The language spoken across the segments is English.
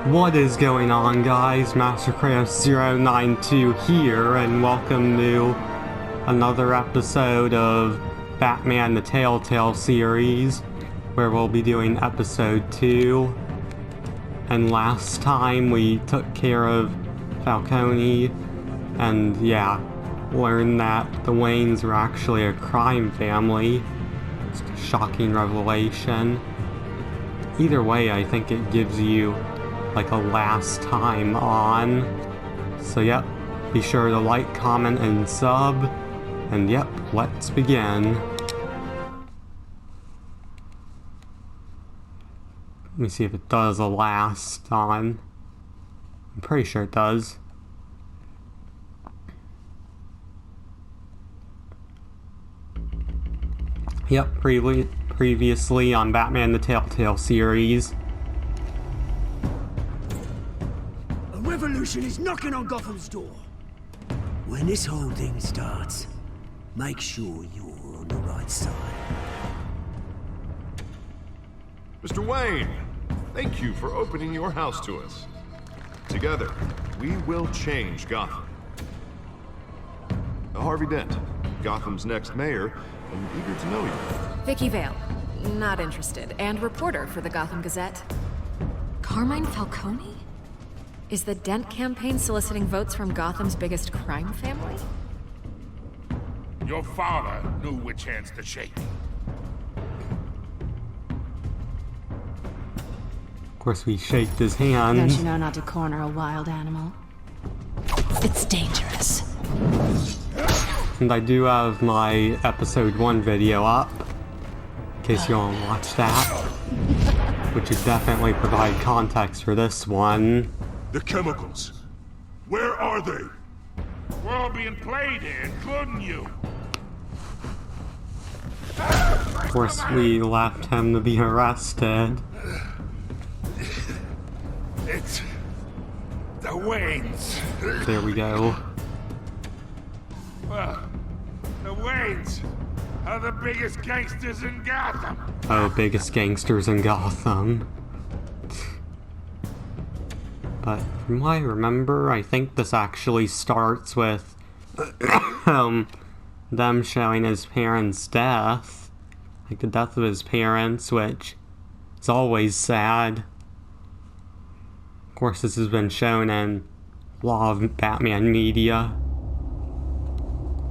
What is going on, guys? MasterCraft092 here, and welcome to another episode of Batman the Telltale series, where we'll be doing episode 2. And last time we took care of Falcone, and yeah, learned that the Waynes were actually a crime family. It's a shocking revelation. Either way, I think it gives you like a last time on. So yep, be sure to like, comment, and sub. And yep, let's begin. Let me see if it does a last on. I'm pretty sure it does. Yep, previously on Batman the Telltale series. Revolution is knocking on Gotham's door. When this whole thing starts, make sure you're on the right side. Mr. Wayne, thank you for opening your house to us. Together, we will change Gotham. Harvey Dent, Gotham's next mayor, and eager to know you. Vicky Vale, not interested, and reporter for the Gotham Gazette. Carmine Falcone? Is the Dent campaign soliciting votes from Gotham's biggest crime family? Your father knew which hands to shake. Of course, we shaked his hand. Don't you know not to corner a wild animal? It's dangerous. And I do have my episode 1 video up, in case you want to watch that, which would definitely provide context for this one. The chemicals. Where are they? We're all being played here, including you. Of course, we left him to be arrested. It's the Waynes. There we go. Well, the Waynes are the biggest gangsters in Gotham. Oh, biggest gangsters in Gotham. But from what I remember, I think this actually starts with them showing his parents' death. Like the death of his parents, which is always sad. Of course, this has been shown in a lot of Batman media.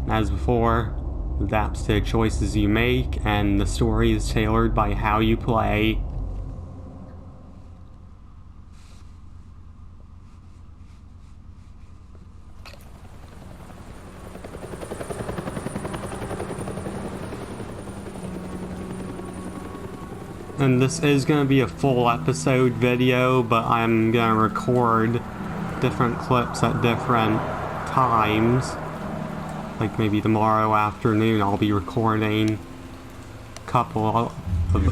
As before, adapts to the choices you make, and the story is tailored by how you play. And this is going to be a full episode video, but I'm going to record different clips at different times. Like maybe tomorrow afternoon I'll be recording a couple of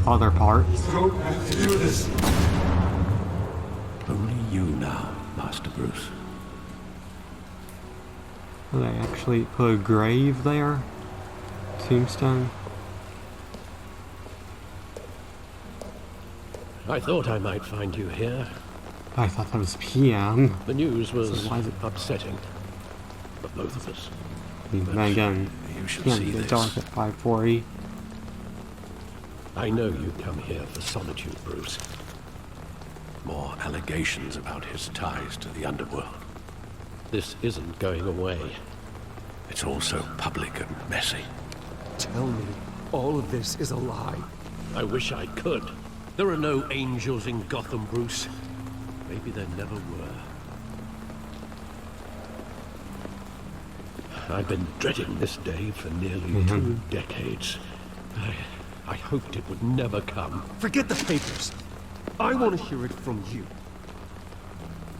other parts. Don't have to do this. Only you now, Master Bruce. Did I actually put a grave there? Tombstone? I thought I might find you here. I thought that was PM. The news was So why is it upsetting for both of us. And then again, You should can't see get this. dark at 5:40. I know you come here for solitude, Bruce. More allegations about his ties to the underworld. This isn't going away. It's all so public and messy. Tell me, all of this is a lie. I wish I could. There are no angels in Gotham, Bruce. Maybe there never were. I've been dreading this day for nearly 2 decades. I hoped it would never come. Forget the papers. I want to hear it from you.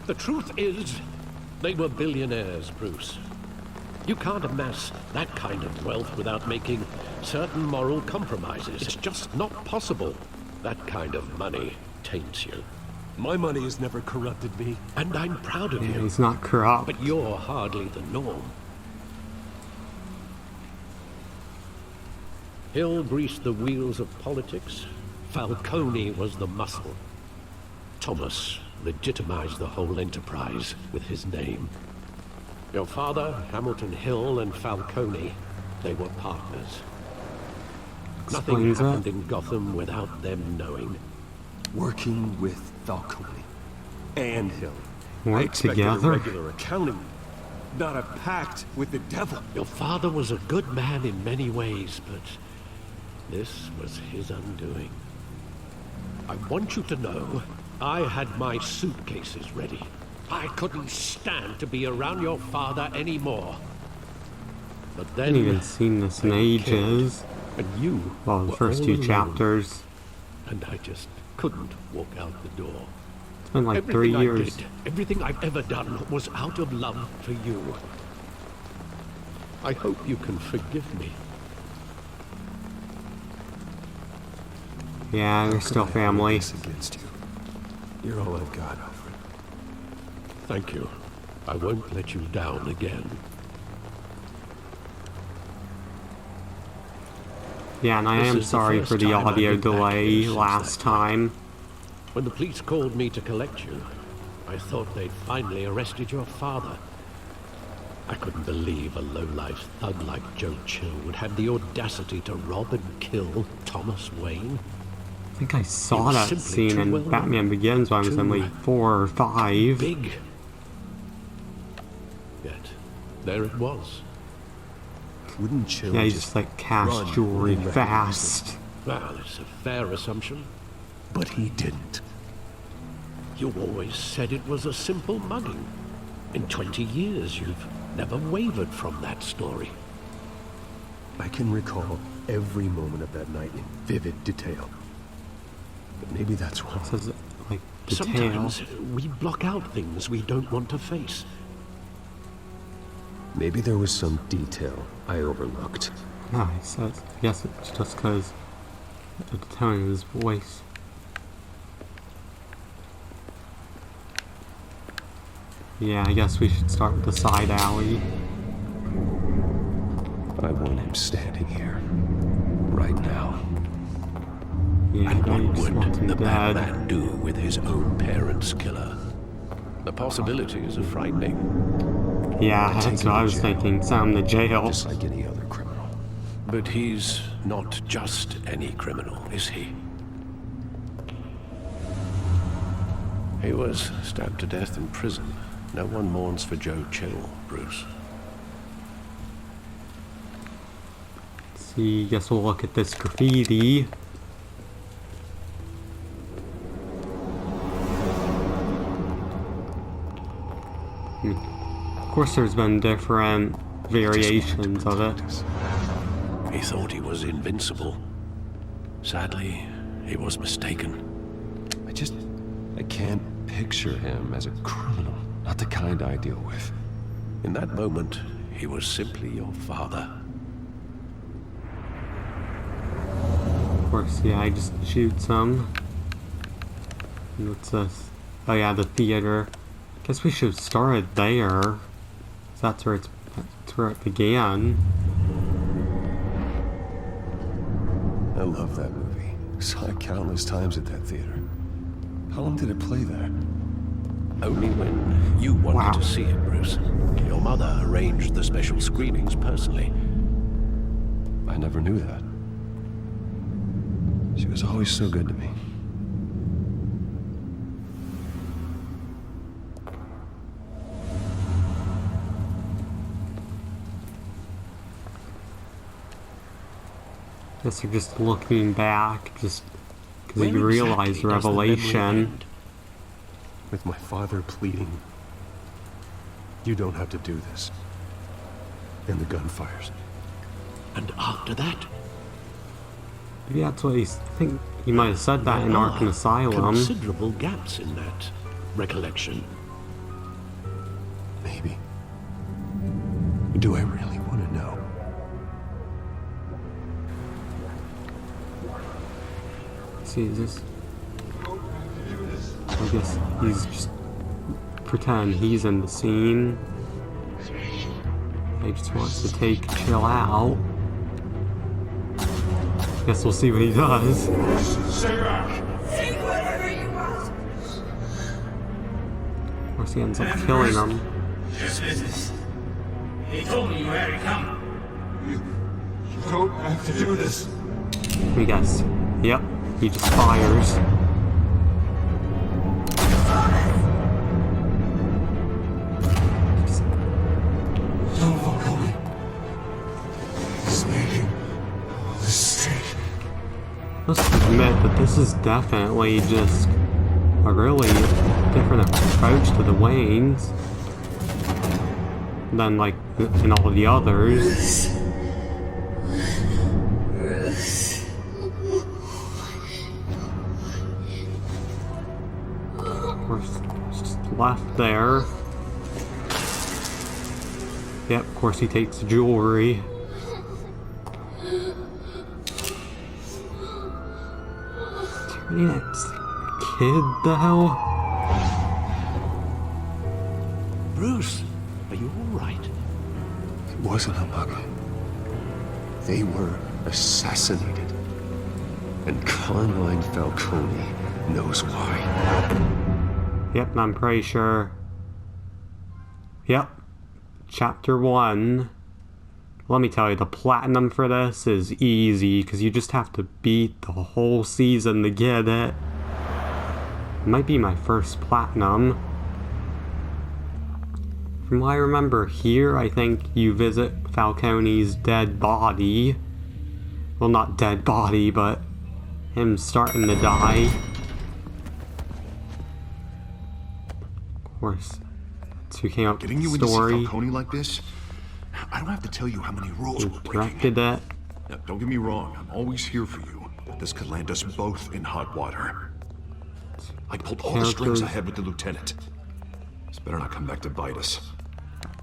The truth is, they were billionaires, Bruce. You can't amass that kind of wealth without making certain moral compromises. It's just not possible. That kind of money taints you. My money has never corrupted me. And I'm proud of Yeah, you. he's not corrupt. But you're hardly the norm. Hill greased the wheels of politics. Falcone was the muscle. Thomas legitimized the whole enterprise with his name. Your father, Hamilton Hill, and Falcone, they were partners. Nothing happened in Gotham without them knowing. Working with Falcone and Hill. I Work expected together? a regular accounting, not a pact with the devil. Your father was a good man in many ways, but this was his undoing. I want you to know, I had my suitcases ready. I couldn't stand to be around your father anymore. But I then haven't even seen this in ages. and you Well, the were first all 2 alone, chapters. and I just couldn't walk out the door. It's been like 3 Everything years. I did, everything I've ever done was out of love for you. I hope you can forgive me. Yeah, we're still family. Against you. You're all I've got, Alfred. Thank you. I won't let you down again. Yeah, and I This am is the sorry first for the time I've audio been back delay here since last that time. When the police called me to collect you, I thought they'd finally arrested your father. I couldn't believe a low-life thug like Joe Chill would have the audacity to rob and kill Thomas Wayne. I think I saw was that simply scene too in well known, Batman Begins when I was in too like 4 or 5. Big. Yet, there it was. Wouldn't Chill Yeah, he just just like cash run jewelry when he fast. Well, it's a fair assumption. But he didn't. You always said it was a simple mugging. In 20 years, you've never wavered from that story. I can recall every moment of that night in vivid detail. But maybe that's wrong. Says it like detail. Sometimes we block out things we don't want to face. Maybe there was some detail I overlooked. No, he says. I guess it's just because of the tone of his voice. Yeah, I guess we should start with the side alley. I want him standing here. Right now. Yeah, And I what just want would him the dead. Batman do with his own parents' killer? The possibilities are frightening. Yeah, Take that's him what to I was jail. thinking. Send him to jail. Just like any other criminal. But he's not just any criminal, is he? He was stabbed to death in prison. No one mourns for Joe Chill, Bruce. See, guess we'll look at this graffiti. Of course, there's been different variations of it. He thought he was invincible. Sadly, he was mistaken. I can't picture him as a criminal. Not the kind I deal with. In that moment, he was simply your father. Of course, yeah, I just shoot some. And what's this? Oh yeah, the theater. Guess we should have started there. That's where that's where it began. I love that movie. Saw it countless times at that theater. How long did it play there? Only when you wanted Wow. to see it, Bruce. Your mother arranged the special screenings personally. I never knew that. She was always so good to me. Guess you're just looking back, just because Where you realize exactly the does the memory revelation. end? With my father pleading, "You don't have to do this." And the gun fires. And after that, Maybe that's what he's. I think he might have said that in there Arkham are Asylum. considerable gaps in that recollection. Maybe. Do I really want to know? See, is this? I guess he's just pretend he's in the scene. He just wants to chill out. Guess we'll see what he does. Stay back! Say whatever you want. course, he ends up killing him. Just business. He told me you had it coming. You don't have to do this. Let me guess. Yep, he just fires. Don't follow me. He's making a mistake. Let's admit that this is definitely just a really different approach to the Waynes than like in all the others. Of course, it's just left there. Yep, of course he takes jewelry. It's a kid though. Bruce, are you all right? It wasn't a bug. They were assassinated. And Carmine Falcone knows why. Yep, I'm pretty sure. Yep. Chapter 1. Let me tell you, the platinum for this is easy, because you just have to beat the whole season to get it. It might be my first platinum. From what I remember here, I think you visit Falcone's dead body. Well, not dead body, but him starting to die. Of course, that's who came up with Getting you the into see story. Falcone like this? I don't have to tell you how many rules Who we're breaking. directed it. Now, don't get me wrong, I'm always here for you, but this could land us both in hot water. I pulled all the strings I had with the lieutenant. This better not come back to bite us.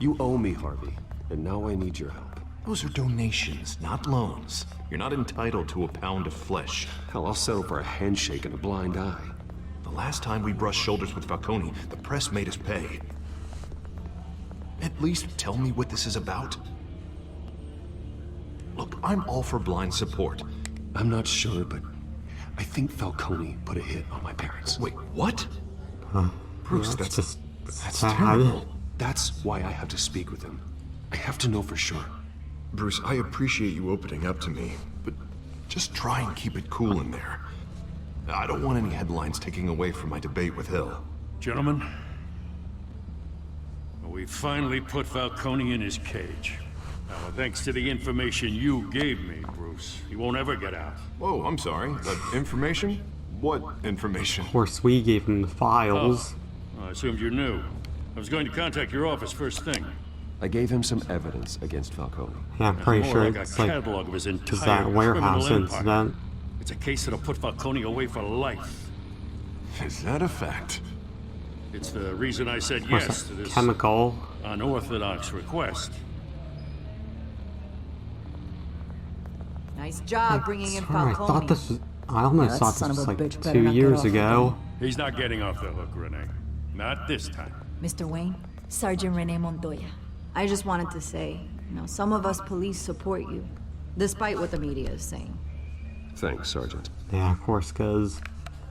You owe me, Harvey, and now I need your help. Those are donations, not loans. You're not entitled to a pound of flesh. Hell, I'll settle for a handshake and a blind eye. The last time we brushed shoulders with Falcone, the press made us pay. At least tell me what this is about. Look, I'm all for blind support. I'm not sure, but I think Falcone put a hit on my parents. Wait, what? Bruce, Yeah, that's just that's sad. terrible. That's why I have to speak with him. I have to know for sure. Bruce, I appreciate you opening up to me, but just try and keep it cool in there. I don't want any headlines taking away from my debate with Hill. Gentlemen, we finally put Falcone in his cage. Now, thanks to the information you gave me, Bruce, he won't ever get out. Whoa, I'm sorry. Information? What information? Of course, we gave him the files. I assumed you knew. I was going to contact your office first thing. I gave him some evidence against Falcone. Yeah, I'm pretty More sure like it's a like catalog of his entire that warehouse criminal empire. incident. It's a case that'll put Falcone away for life. Is that a fact? It's the reason I said Of course, yes to this chemical. unorthodox request. Nice job bringing in Sorry, I Falcone. thought this was. I almost that thought son this of was a like bitch better 2 not get years off the ago. He's not getting off the hook, Renee. Not this time. Mr. Wayne, Sergeant Rene Montoya. I just wanted to say, some of us police support you, despite what the media is saying. Thanks, Sergeant. Yeah, of course, because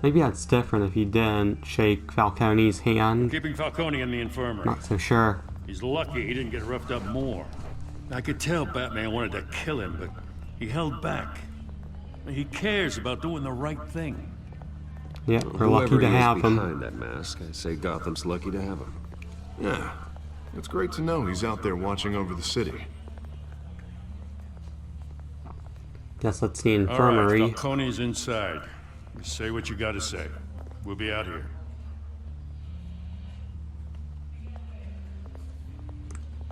maybe that's different if you didn't shake Falcone's hand. Keeping Falcone in the infirmary. Not so sure. He's lucky he didn't get roughed up more. I could tell Batman wanted to kill him, but he held back. He cares about doing the right thing. Yeah, we're lucky to have him. Behind that mask, I say Gotham's lucky to have him. Yeah. It's great to know he's out there watching over the city. Guess that's the All right, infirmary. Falcone's inside. Say what you gotta say. We'll be out here.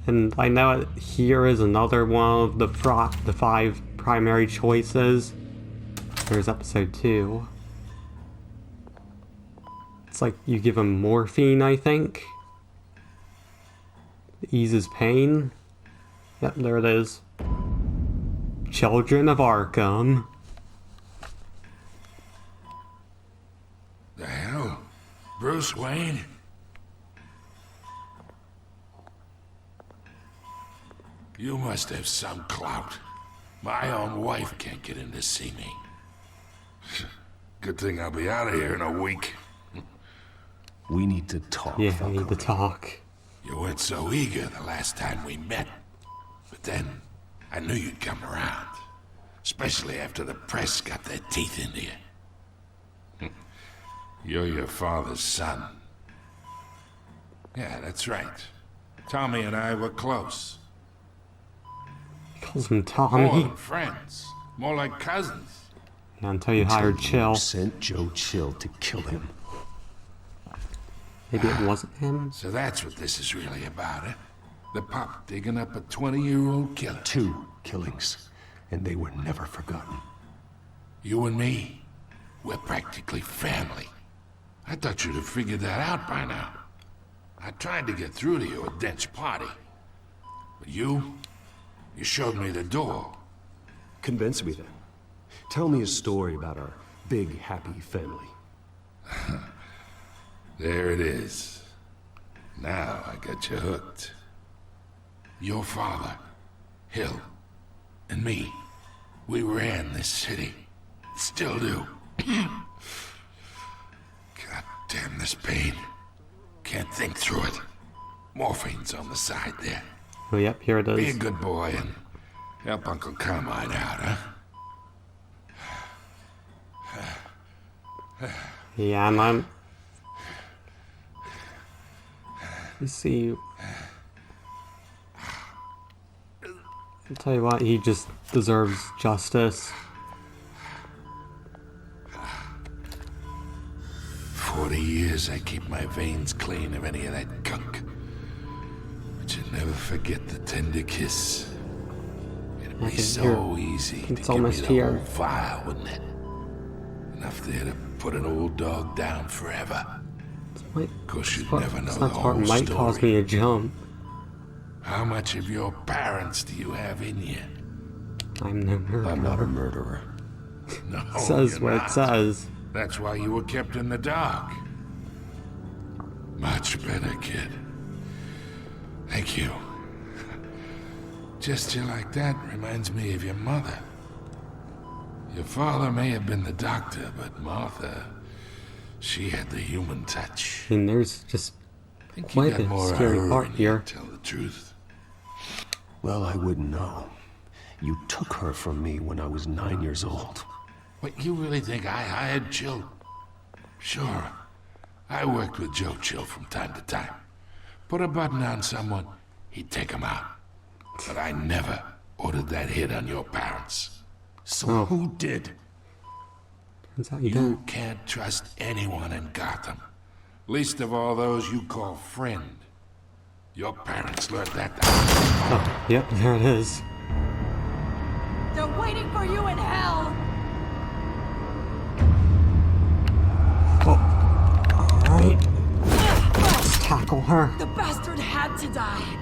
And I know here is another one of the 5 primary choices. There's episode 2. It's like you give him morphine, I think. It eases pain. Yep, there it is. Children of Arkham. The hell? Bruce Wayne? You must have some clout. My own wife can't get in to see me. Good thing I'll be out of here in a week. We need to talk, Yeah, I Falcone. need to talk. You weren't so eager the last time we met. But then, I knew you'd come around. Especially after the press got their teeth into you. You're your father's son. Yeah, that's right. Tommy and I were close. He calls him More Tommy. than friends. More like cousins. Yeah, until you hired Chill. You sent Joe Chill to kill him. Maybe it wasn't him? So that's what this is really about, eh? The pup digging up a 20-year-old killer. 2 killings, and they were never forgotten. You and me, we're practically family. I thought you'd have figured that out by now. I tried to get through to you at Dent's party. But you showed me the door. Convince me then. Tell me a story about our big, happy family. There it is. Now I got you hooked. Your father, Hill, and me, we ran this city. Still do. God damn this pain. Can't think through it. Morphine's on the side there. Oh, yep, here it Be a is. good boy and help Uncle Carmine out, huh? Yeah, and I'm... Let's see... I'll tell you what, he just deserves justice. 40 years I keep my veins clean of any of that gunk. But you never forget the tender kiss. It'd be Okay, so here. easy to It's give almost me the here. whole vial, wouldn't it? Enough there to put an old dog down forever. Wait, Of course, you'd this never know the part whole might cause story. me a jump. How much of your parents do you have in you? I'm no murderer. I'm not a murderer. No, It says you're what not. it says. That's why you were kept in the dark. Much better, kid. Thank you. Gesture like that reminds me of your mother. Your father may have been the doctor, but Martha, she had the human touch. And there's just I think you quite got a more of scary her part in you, here. to tell the truth. Well, I wouldn't know. You took her from me when I was 9 years old. Wait, you really think I hired Chill? Sure. I worked with Joe Chill from time to time. Put a button on someone, he'd take him out. But I never ordered that hit on your parents. So who did? Turns out you You don't. can't trust anyone in Gotham. Least of all those you call friend. Your parents learned that. Oh, yep, there it is. They're waiting for you in hell! Alright. Let's tackle her. The bastard had to die.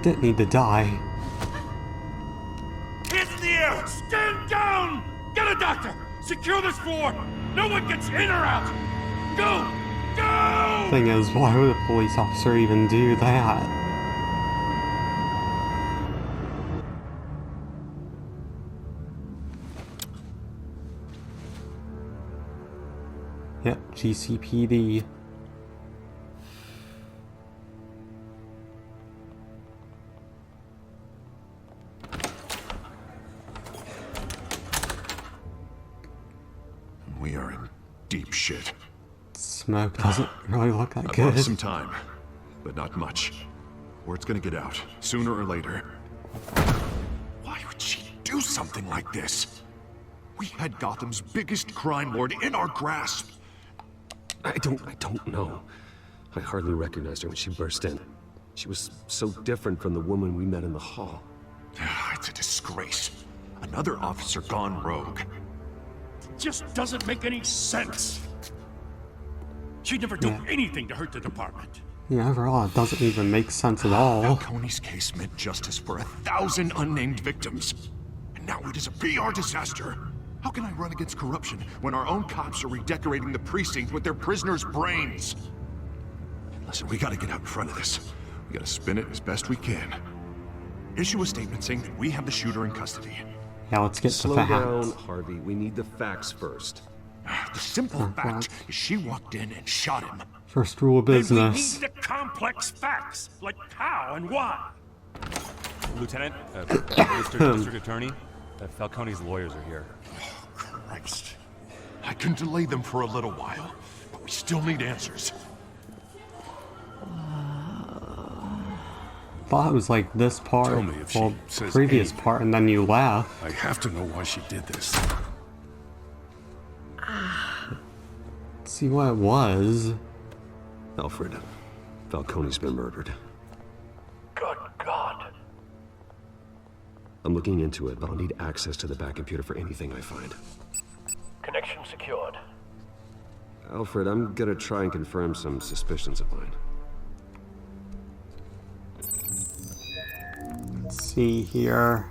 Didn't need to die. Hands in the air! Stand down! Get a doctor! Secure this floor! No one gets in or out! Go! Go! Thing is, why would a police officer even do that? Yep, GCPD. We are in deep shit. Smoke doesn't really look that I've good. lost some time, but not much. Word's gonna get out, sooner or later. Why would she do something like this? We had Gotham's biggest crime lord in our grasp. I don't know. I hardly recognized her when she burst in. She was so different from the woman we met in the hall. It's a disgrace. Another officer gone rogue. Just doesn't make any sense. She'd never do Yeah. anything to hurt the department. Yeah, overall, it doesn't even make sense at all. Falcone's case meant justice for 1,000 unnamed victims. And now it is a PR disaster. How can I run against corruption when our own cops are redecorating the precinct with their prisoners' brains? Listen, we gotta get out in front of this. We gotta spin it as best we can. Issue a statement saying that we have the shooter in custody. Yeah, let's get the Slow facts. down, Harvey. We need the facts first. The simple fact is she walked in and shot him. First rule of business. We need the complex facts, like how and why. Lieutenant, Mr. District Attorney, Falcone's lawyers are here. Oh, Christ. I can delay them for a little while, but we still need answers. Thought it was like this part, Tell me if she well, says previous anything. part, and then you laugh. I have to know why she did this. Let's see what it was. Alfred, Falcone's been murdered. Good God. I'm looking into it, but I'll need access to the back computer for anything I find. Connection secured. Alfred, I'm gonna try and confirm some suspicions of mine. Let's see here.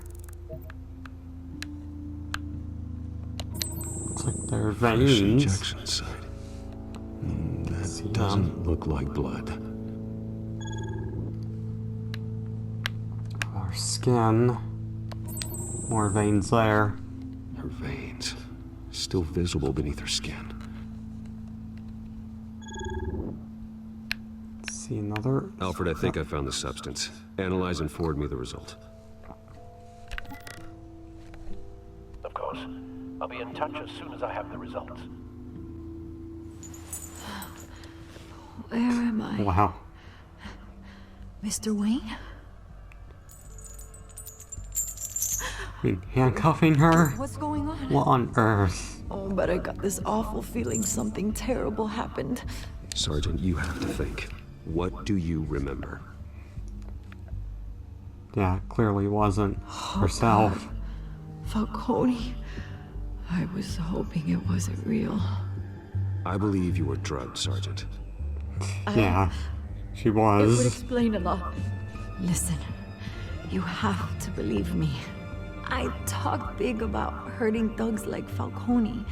Looks like they're Fresh veins. injection site. That doesn't look like blood. Our skin. More veins there. Her veins, still visible beneath her skin. Let's see another. Alfred, I think I found the substance. Analyze and forward me the result. Of course. I'll be in touch as soon as I have the results. Where am I? Wow. Mr. Wayne? I mean, handcuffing her? What's going on? What on earth? Oh, but I got this awful feeling something terrible happened. Sergeant, you have to think. What do you remember? Yeah, clearly wasn't herself. Falcone. I was hoping it wasn't real. I believe you were drugged, Sergeant. Yeah, she It would was. explain a lot. Listen, you have to believe me. I talk big about hurting thugs like Falcone,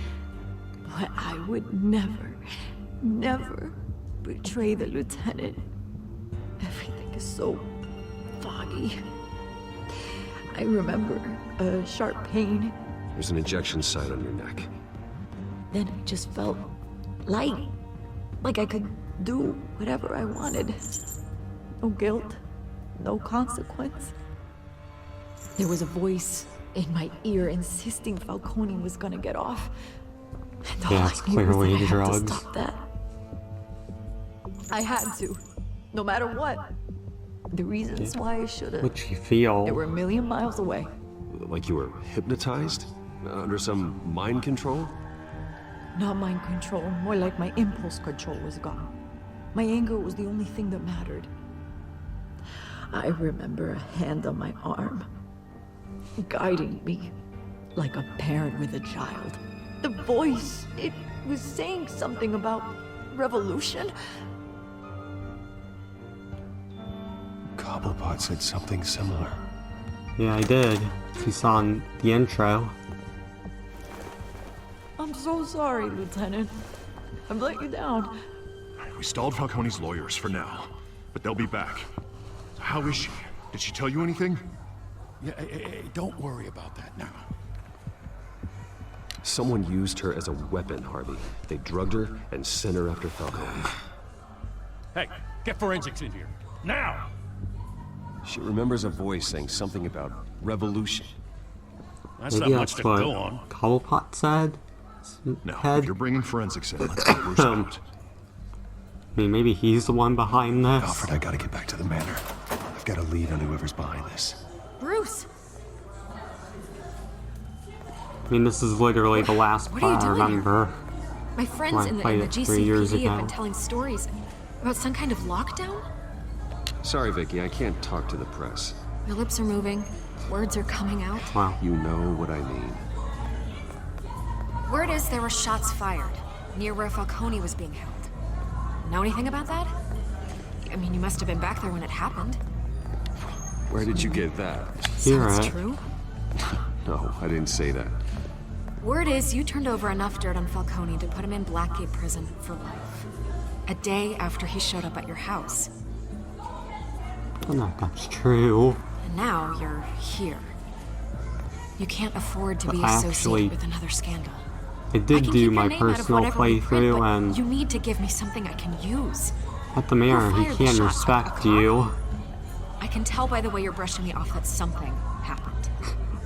but I would never, never betray the lieutenant. Everything is so foggy. I remember a sharp pain. There's an injection site on your neck. Then I just felt light, like I could do whatever I wanted. No guilt, no consequence. There was a voice in my ear insisting Falcone was gonna get off. And all Yeah, I it's knew was that clearly I had drugs. to stop that. I had to, no matter what. The reasons why I should've. What'd she feel? They were a million miles away. Like you were hypnotized? Under some mind control? Not mind control, more like my impulse control was gone. My anger was the only thing that mattered. I remember a hand on my arm, guiding me like a parent with a child. The voice, it was saying something about revolution. Cobblepot said something similar. Yeah, I did. She saw in the intro. I'm so sorry, Lieutenant. I've let you down. We stalled Falcone's lawyers for now, but they'll be back. How is she? Did she tell you anything? Yeah, hey, don't worry about that now. Someone used her as a weapon, Harvey. They drugged her and sent her after Falcone. Hey, get forensics in here. Now! She remembers a voice saying something about revolution. That's Maybe not much that's to what go on. Cobblepot said? No, Head? if you're bringing forensics in, let's get Bruce out. I mean, maybe he's the one behind this. Alfred, I gotta get back to the manor. I've got a lead on whoever's behind this. Bruce! I mean, this is literally the last What are you part I doing remember. My friends Well, I in the played it 3 years GCPD have ago. been telling stories about some kind of lockdown? Sorry, Vicky, I can't talk to the press. Your lips are moving, words are coming out. Wow. You know what I mean. Word is there were shots fired near where Falcone was being held. Know anything about that? I mean, you must have been back there when it happened. Where did you get that? So Hear it's it. true? No, I didn't say that. Word is you turned over enough dirt on Falcone to put him in Blackgate Prison for life. A day after he showed up at your house. I don't know if that's true. And now you're here. You can't afford to But be actually- associated with another scandal. I did can do keep my your name out of personal whatever we print, playthrough, but and you need to give me something I can use. at the mayor, he Who fired the can shot? respect A you. cop? I can tell by the way you're brushing me off that something happened.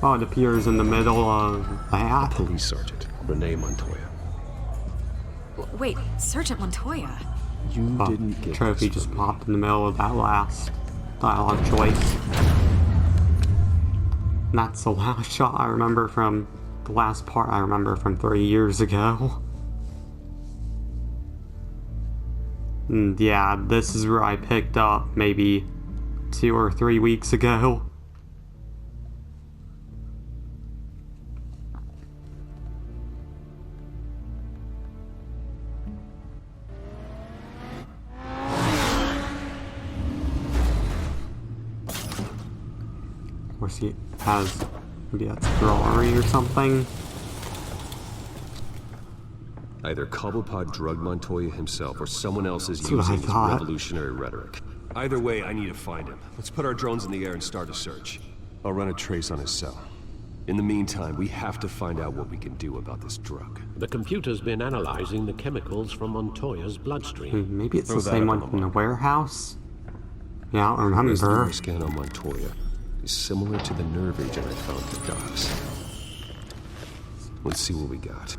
Well, it appears in the middle of that. Police Sergeant, Renee Montoya. Wait, Sergeant Montoya? You Oh, didn't get trophy this just from me. popped in the middle of that last dialogue choice. And that's the last shot I remember from the last part I remember from 3 years ago. And yeah, this is where I picked up maybe 2 or 3 weeks ago. Of course, he has, maybe that's a drawing or something. Either Cobblepot drugged Montoya himself or someone else is That's what I using his thought. revolutionary rhetoric. Either way, I need to find him. Let's put our drones in the air and start a search. I'll run a trace on his cell. In the meantime, we have to find out what we can do about this drug. The computer's been analyzing the chemicals from Montoya's bloodstream. Maybe it's Throw the that same up one on from the map. warehouse? Yeah, I don't This remember. neural scan on Montoya is similar to the nerve agent I found at the docks. Let's see what we got.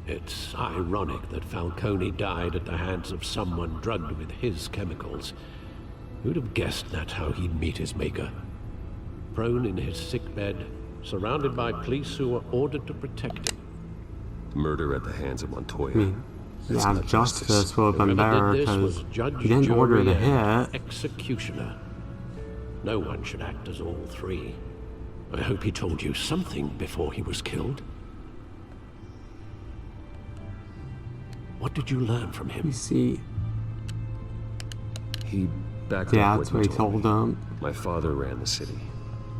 It's ironic that Falcone died at the hands of someone drugged with his chemicals. Who'd have guessed that's how he'd meet his maker? Prone in his sickbed, surrounded by police who were ordered to protect him. Murder at the hands of Montoya. That's Yeah, not justice would have been Whoever better did this was because judge, he didn't order jury, the and hit. executioner. No one should act as all three. I hope he told you something before he was killed. What did you learn from him? You see, He backed yeah, up that's what what he he told told me. him. My father ran the city,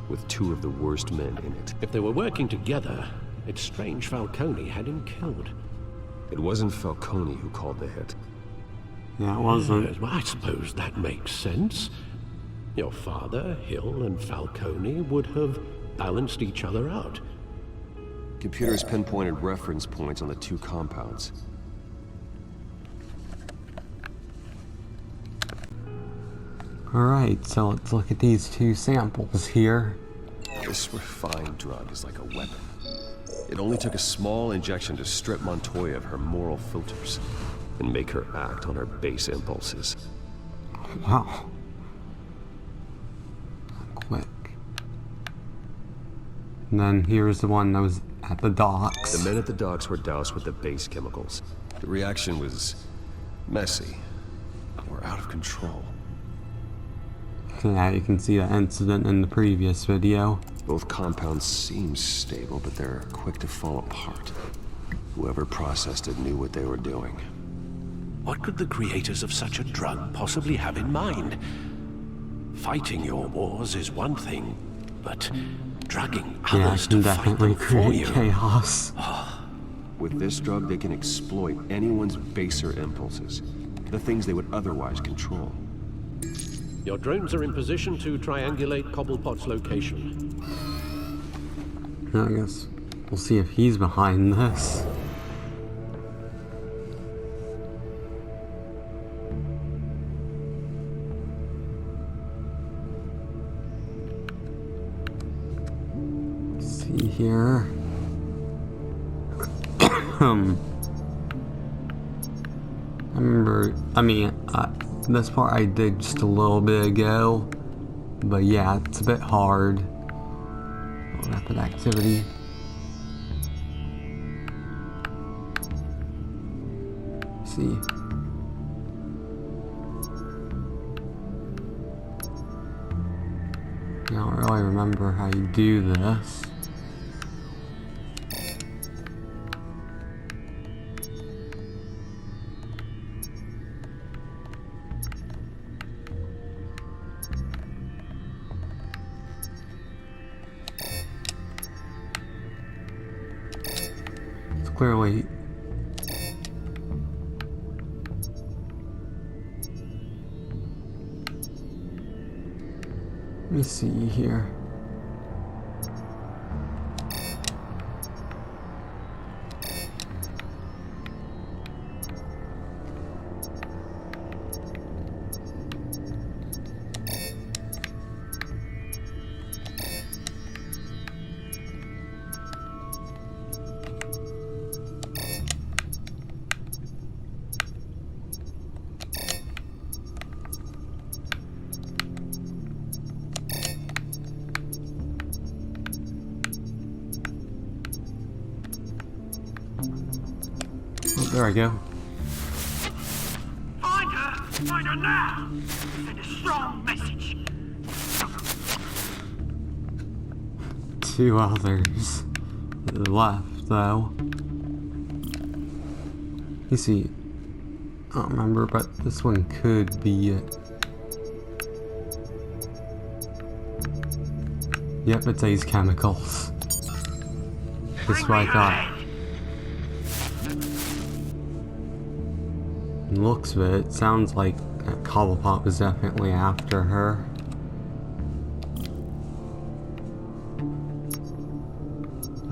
with 2 of the worst men in it. If they were working together, it's strange Falcone had him killed. It wasn't Falcone who called the hit. Yeah, it wasn't. Yes, well, I suppose that makes sense. Your father, Hill, and Falcone would have balanced each other out. Computers pinpointed reference points on the 2 compounds. Alright, so let's look at these 2 samples here. This refined drug is like a weapon. It only took a small injection to strip Montoya of her moral filters and make her act on her base impulses. Wow. Quick. And then here's the one that was at the docks. The men at the docks were doused with the base chemicals. The reaction was messy or out of control. Yeah, you can see that incident in the previous video. Both compounds seem stable, but they're quick to fall apart. Whoever processed it knew what they were doing. What could the creators of such a drug possibly have in mind? Fighting your wars is one thing, but drugging Yeah, others it can to fight definitely them for create you. chaos. With this drug, they can exploit anyone's baser impulses, the things they would otherwise control. Your drones are in position to triangulate Cobblepot's location. I guess we'll see if he's behind this. Let's see here. This part I did just a little bit ago, but yeah, it's a bit hard. Rapid activity. Let's see. I don't really remember how you do this. Clearly, let me see here. there I go. Find her! Find her now! Send a strong message! Two others left, though. You see, I don't remember, but this one could be it. Yep, it's Ace Chemicals. That's what I thought. Looks of it, sounds like Cobblepot was definitely after her.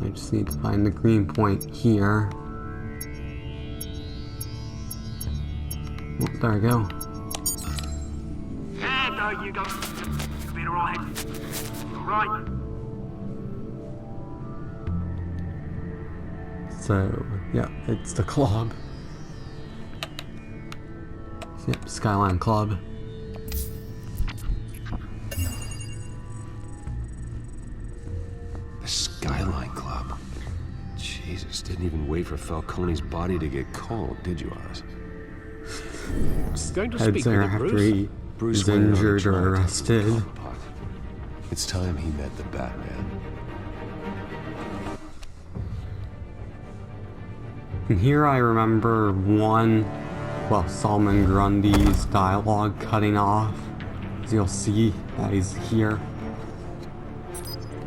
I just need to find the green point here. Oh, there we go. And there you go. You've been alright. Right. So, yeah, it's the club. Yep, Skyline Club. The Skyline Club. Jesus, didn't even wait for Falcone's body to get cold, did you, Oz? Going to Heads speak there with him, after Bruce? he was injured or arrested. It's time he met the Batman. And here I remember Solomon Grundy's dialogue cutting off. As you'll see that he's here.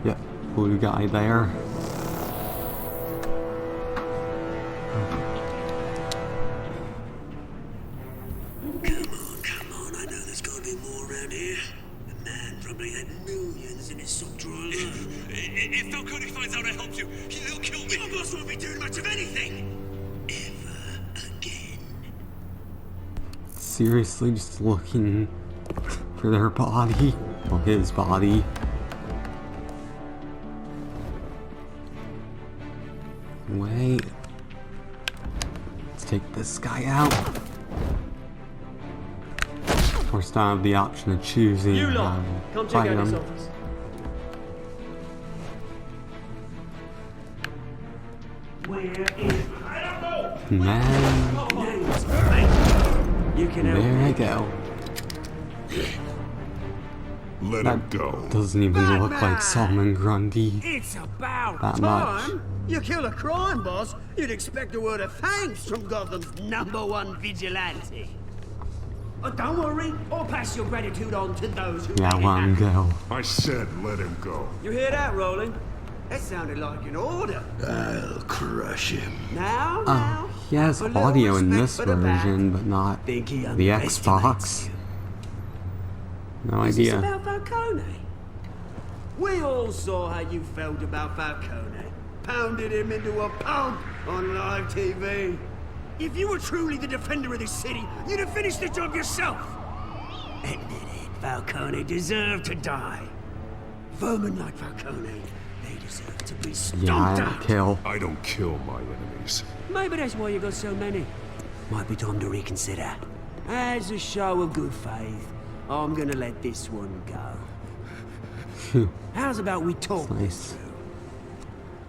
Yep, blue guy there. Come on, I know there's gotta be more around here. The man probably had millions in his sock drawer alone. If Falcone finds out I helped you, he'll kill me. Your boss won't be doing much of anything. Ever again. Seriously, just looking for their body. Well, his body. Wait. Let's take this guy out. Of course, I have the option of choosing. You lot, come check out this office. Where is... I don't know! And then... You can there I go. Let him go. Doesn't even look like Solomon Grundy. It's about that time. much. You kill a crime boss, you'd expect a word of thanks from Gotham's #1 vigilante. Oh, don't worry, I'll pass your gratitude on to those who Yeah, made it let him happen. go. I said let him go. You hear that, Roland? That sounded like an order. I'll crush him. Now, He has a little audio in respect this for the back. version, but not Think he the underestimates Xbox. No Is this idea. about Falcone? We all saw how you felt about Falcone. Pounded him into a pulp on live TV. If you were truly the defender of this city, you'd have finished the job yourself. Admit it, Falcone deserved to die. Vermin like Falcone, they deserve to be stomped out. I don't kill my enemies. Maybe that's why you got so many. Might be time to reconsider. As a show of good faith, I'm gonna let this one go. How's about we talk this through?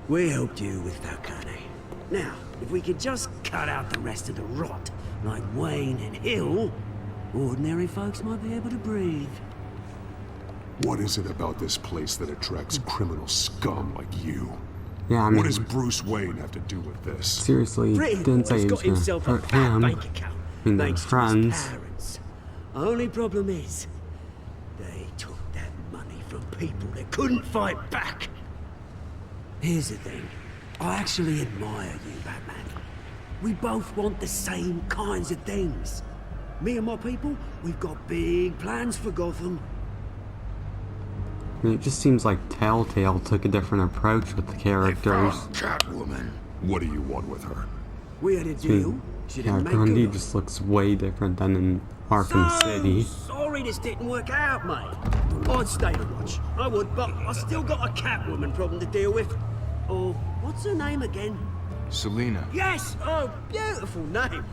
We helped you with Falcone. Now, if we could just cut out the rest of the rot, like Wayne and Hill, ordinary folks might be able to breathe. What is it about this place that attracts criminal scum like you? Yeah, I mean, what does Bruce Wayne have to do with this? seriously, didn't say he was gonna hurt him. I mean, they're friends. Only problem is, they took that money from people that couldn't fight back. Here's the thing. I actually admire you, Batman. We both want the same kinds of things. Me and my people, we've got big plans for Gotham. I mean, it just seems like Telltale took a different approach with the characters. Catwoman. What do you want with her? We had a deal. She Yeah, didn't make Grundy good. just looks way different than in Arkham City. Sorry this didn't work out, mate. I'd stay to watch. I would, but I still got a Catwoman problem to deal with. Oh, what's her name again? Selina. Yes! Oh, beautiful name.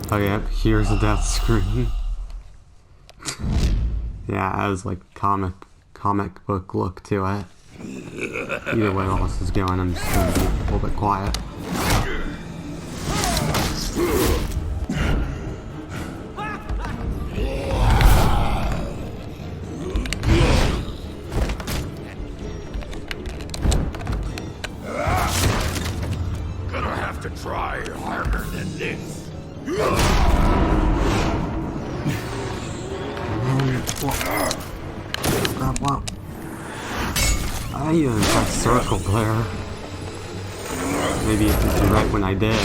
Oh yeah, here's the death screen. Yeah, it has like comic book look to it. Either way all this is going, I'm just gonna be a little bit quiet. Gonna have to try harder than this. Wow. I even pressed circle there. Maybe it was right when I did.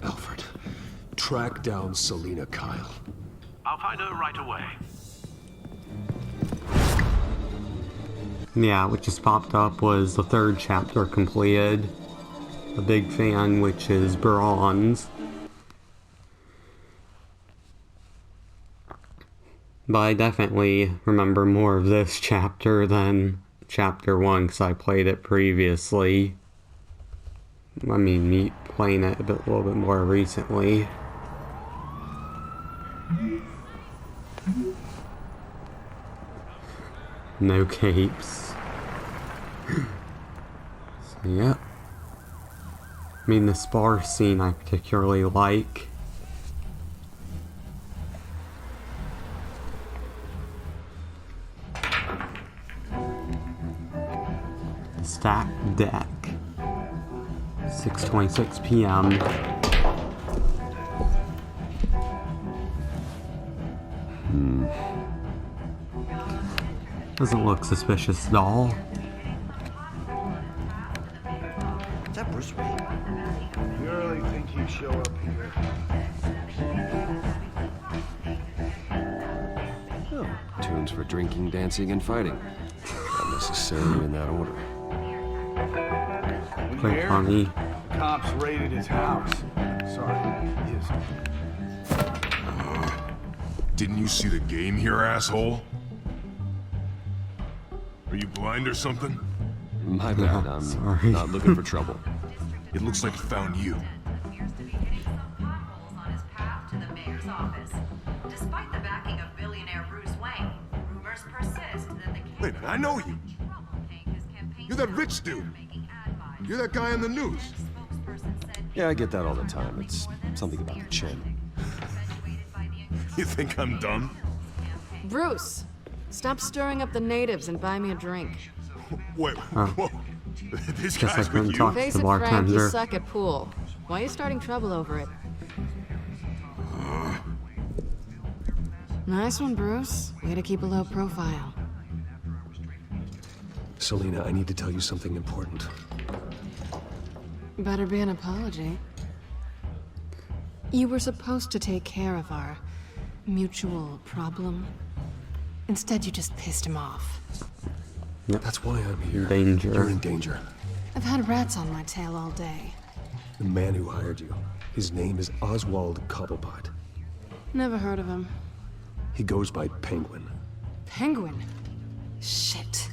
Alfred, track down Selina Kyle. I'll find her right away. Yeah, what just popped up was the 3rd chapter completed. A big fan, which is bronze. But I definitely remember more of this chapter than chapter 1 because I played it previously. I mean, me playing it a little bit more recently. No capes. So, yep. I mean, the spar scene I particularly like. Stacked deck. 6:26 p.m. Doesn't look suspicious at all. Is that Bruce Wayne? You really think he'd show up here? Oh, tunes for drinking, dancing, and fighting. Not necessarily in that order. Quite funny. Cops raided his house. Sorry, his. Didn't you see the game here, asshole? Are you blind or something? My bad, I'm sorry. not looking for trouble. It looks like it found you. Despite the backing of billionaire Bruce Wayne, rumors persist that the Wait a minute, I know you. You're that rich dude. You're that guy on the news. Yeah, I get that all the time. It's something about the chin. You think I'm dumb? Bruce, stop stirring up the natives and buy me a drink. Wait, whoa. This Guess I guy's couldn't with you? talk Face to the it, Frank, you bartender. suck at pool. Why are you starting trouble over it? Nice one, Bruce. Way to keep a low profile. Selina, I need to tell you something important. Better be an apology. You were supposed to take care of our mutual problem. Instead, you just pissed him off. Yep. That's why I'm here. Danger. You're in danger. I've had rats on my tail all day. The man who hired you, his name is Oswald Cobblepot. Never heard of him. He goes by Penguin. Penguin? Shit.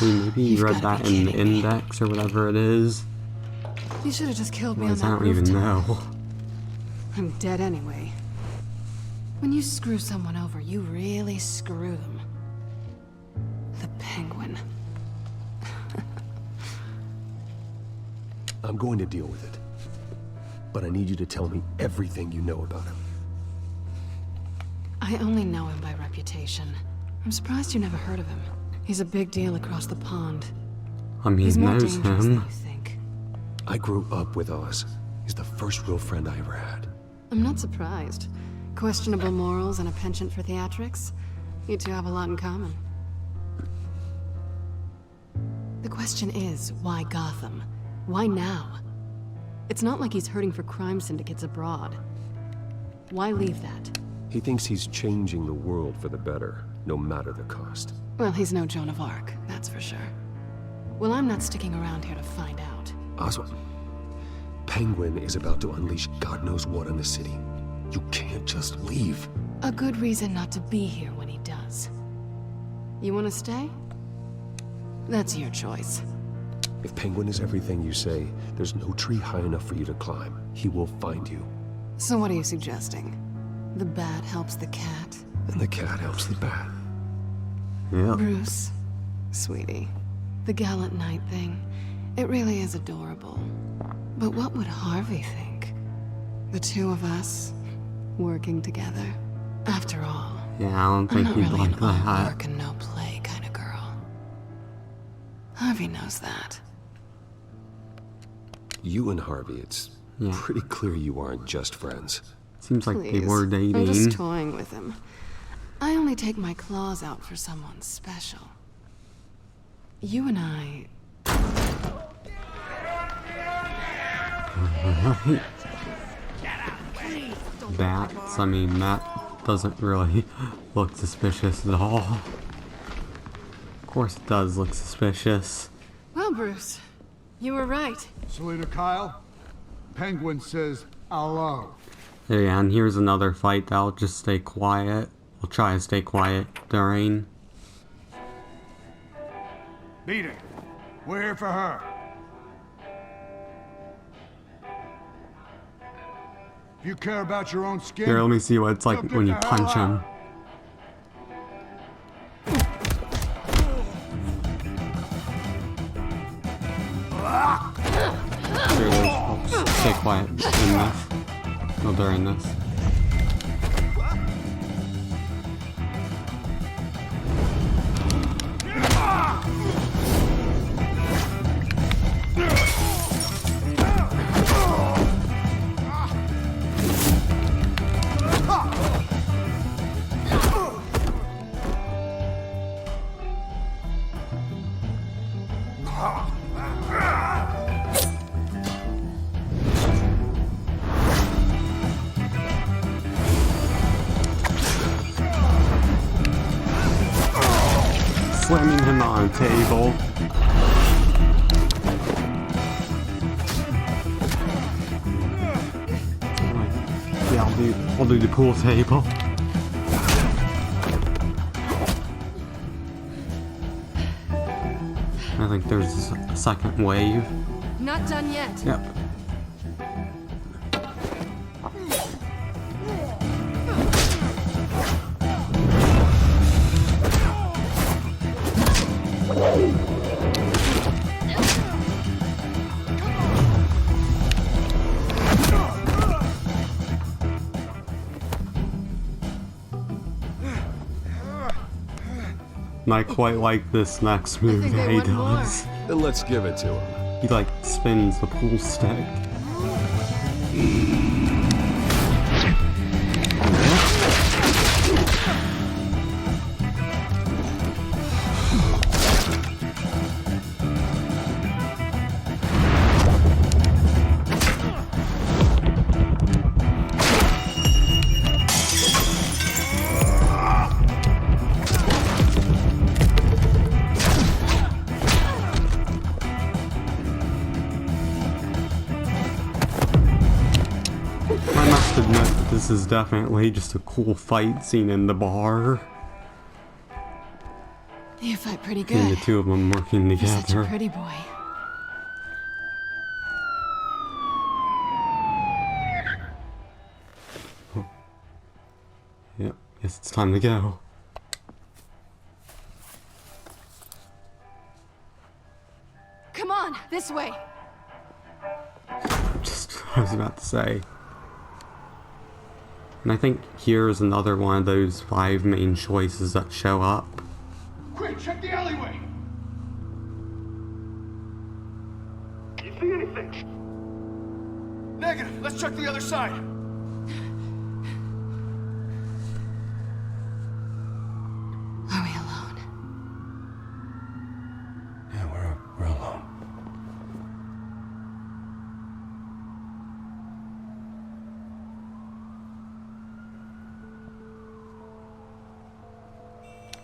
Maybe you read that in the index or whatever it is. You should have just killed me on Otherwise, that I don't even rooftop. know. I'm dead anyway. When you screw someone over, you really screw them. The Penguin. I'm going to deal with it. But I need you to tell me everything you know about him. I only know him by reputation. I'm surprised you never heard of him. He's a big deal across the pond. I mean, He's he more knows dangerous than him. you think. I grew up with Oz. He's the first real friend I ever had. I'm not surprised. Questionable morals and a penchant for theatrics. You two have a lot in common. The question is, why Gotham? Why now? It's not like he's hurting for crime syndicates abroad. Why leave that? He thinks he's changing the world for the better, no matter the cost. Well, he's no Joan of Arc, that's for sure. Well, I'm not sticking around here to find out. Oswald, Penguin is about to unleash God knows what on the city. You can't just leave. A good reason not to be here when he does. You want to stay? That's your choice. If Penguin is everything you say, there's no tree high enough for you to climb. He will find you. So what are you suggesting? The bat helps the cat? And the cat helps the bat. Yeah. Bruce, sweetie, the gallant knight thing, it really is adorable. But what would Harvey think? The two of us, working together. After all, Yeah, I don't I'm think not he'd really like an all that. work and no play kind of girl. Harvey knows that. You and Harvey, it's pretty clear you aren't just friends. Seems like they Please, were dating. I'm just toying with him. I only take my claws out for someone special. You and I... Bats, I mean, that doesn't really look suspicious at all. Of course it does look suspicious. Well, Bruce, you were right. Selena Kyle, Penguin says hello. Yeah, and here's another fight that I'll just stay quiet. I'll try to stay quiet during. Beat it. We're here for her. If you care about your own skin... Here, let me see what it's like when you punch him. Here, I'll just stay quiet in this. No, during this. Slamming him on a table. Yeah, I'll do the pool table. I think there's a second wave. Not done yet. Yep. Not quite like this next move that he does. Then let's give it to him. He like spins the pool stick. I must admit, this is definitely just a cool fight scene in the bar. You fight pretty And good. the two of them working You're such a together. pretty boy. Yep, guess it's time to go. Come on, this way. Just what I was about to say. And I think here's another one of those 5 main choices that show up. Quick, check the alleyway! You see anything? Negative. Let's check the other side. Are we alone? Yeah, we're alone.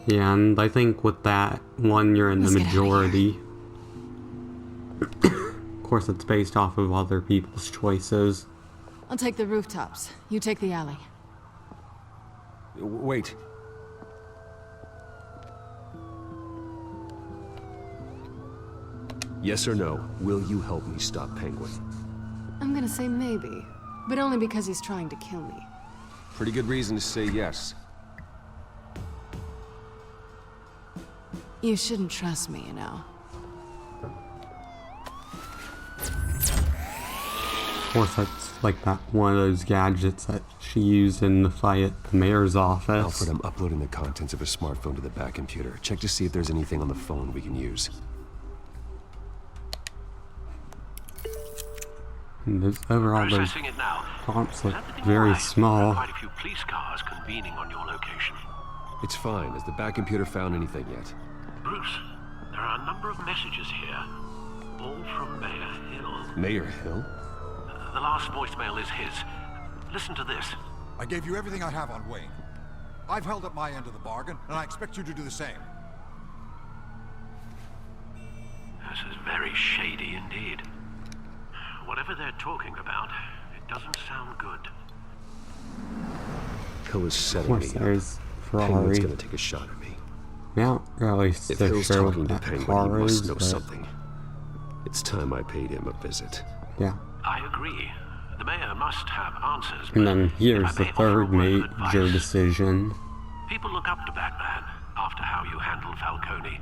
Yeah, and I think with that one, you're in the Let's get outta majority. Of course, it's based off of other people's choices. I'll take the rooftops. You take the alley. Wait. Yes or no, will you help me stop Penguin? I'm gonna say maybe, but only because he's trying to kill me. Pretty good reason to say yes. You shouldn't trust me, you know. Of course, that's like that one of those gadgets that she used in the fight at the mayor's office. Alfred, I'm uploading the contents of his smartphone to the back computer. Check to see if there's anything on the phone we can use. And there's overall the Processing it now. fonts look very small. Quite a few police cars convening on your location. It's fine. Has the back computer found anything yet? Bruce, there are a number of messages here, all from Mayor Hill. Mayor Hill? The last voicemail is his. Listen to this. I gave you everything I have on Wayne. I've held up my end of the bargain, and I expect you to do the same. This is very shady indeed. Whatever they're talking about, it doesn't sound good. Hill is setting me up. There's Penguin's Ferrari. gonna take a shot at me. Yeah, really If so Hill's sure talking what to that Penguin, he car must is, know but something. It's time I paid him a visit. yeah. I agree. The mayor must have answers. And then but here's if the I may offer a third word of major advice, decision. people look up to Batman after how you handled Falcone.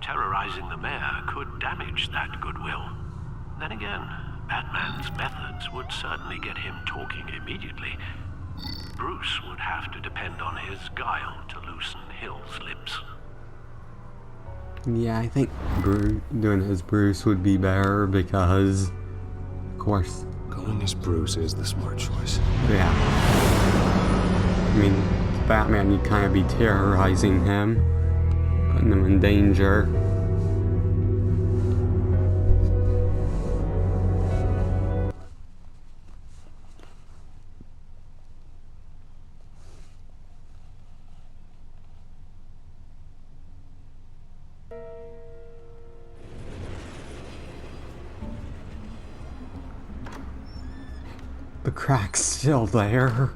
Terrorizing the mayor could damage that goodwill. Then again, Batman's methods would certainly get him talking immediately. Bruce would have to depend on his guile to loosen Hill's lips. Yeah, I think doing his Bruce would be better because, of course, Going as Bruce is the smart choice. yeah. I mean, Batman, you'd kind of be terrorizing him, putting him in danger. The crack's still there.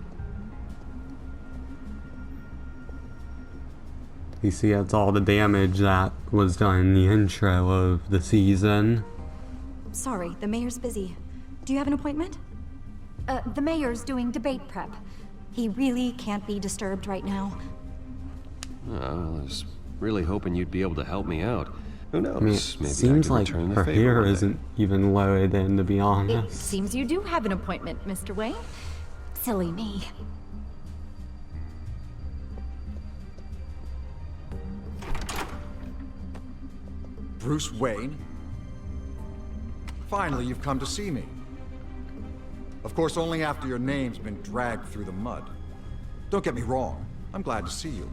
You see, that's all the damage that was done in the intro of the season. Sorry, the mayor's busy. Do you have an appointment? The mayor's doing debate prep. He really can't be disturbed right now. I was really hoping you'd be able to help me out. Who knows? I mean, it Maybe seems I can like return the her favor hair one day. isn't even loaded in, to be It honest. seems you do have an appointment, Mr. Wayne. Silly me. Bruce Wayne? Finally, you've come to see me. Of course, only after your name's been dragged through the mud. Don't get me wrong. I'm glad to see you.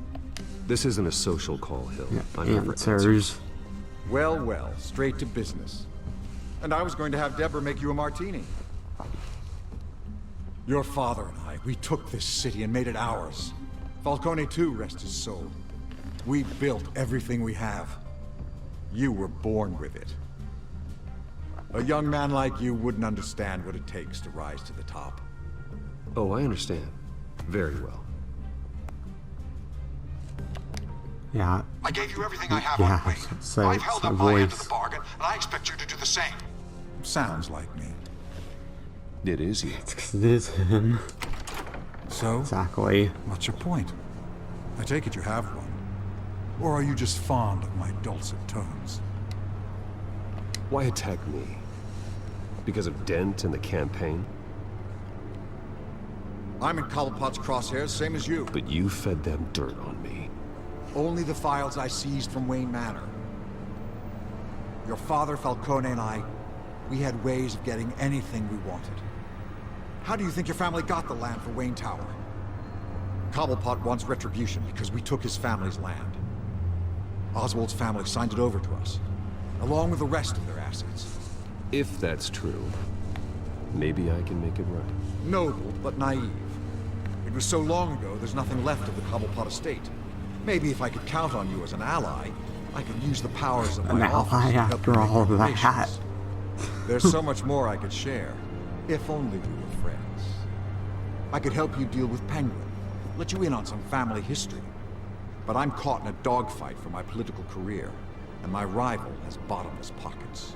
This isn't a social call, Hill. I'm here for Answers. Well, well, straight to business. And I was going to have Deborah make you a martini. Your father and I, we took this city and made it ours. Falcone too, rest his soul. We built everything we have. You were born with it. A young man like you wouldn't understand what it takes to rise to the top. Oh, I understand. Very well. Yeah. I gave you everything I have Yeah, on Wayne. so I've it's held a up my end of voice. the bargain, and I expect you to do the same. Sounds like me. It is you. It is him. So? Exactly. What's your point? I take it you have one. Or are you just fond of my dulcet tones? Why attack me? Because of Dent and the campaign? I'm in Cobblepot's crosshairs, same as you. But you fed them dirt on me. Only the files I seized from Wayne Manor. Your father, Falcone, and I, we had ways of getting anything we wanted. How do you think your family got the land for Wayne Tower? Cobblepot wants retribution because we took his family's land. Oswald's family signed it over to us, along with the rest of their assets. If that's true, maybe I can make it right. Noble, but naive. It was so long ago, there's nothing left of the Cobblepot estate. Maybe if I could count on you as an ally, I could use the powers of An my office ally to help after you make all that. reparations. There's so much more I could share, if only we were friends. I could help you deal with Penguin, let you in on some family history. But I'm caught in a dogfight for my political career. and my rival has bottomless pockets.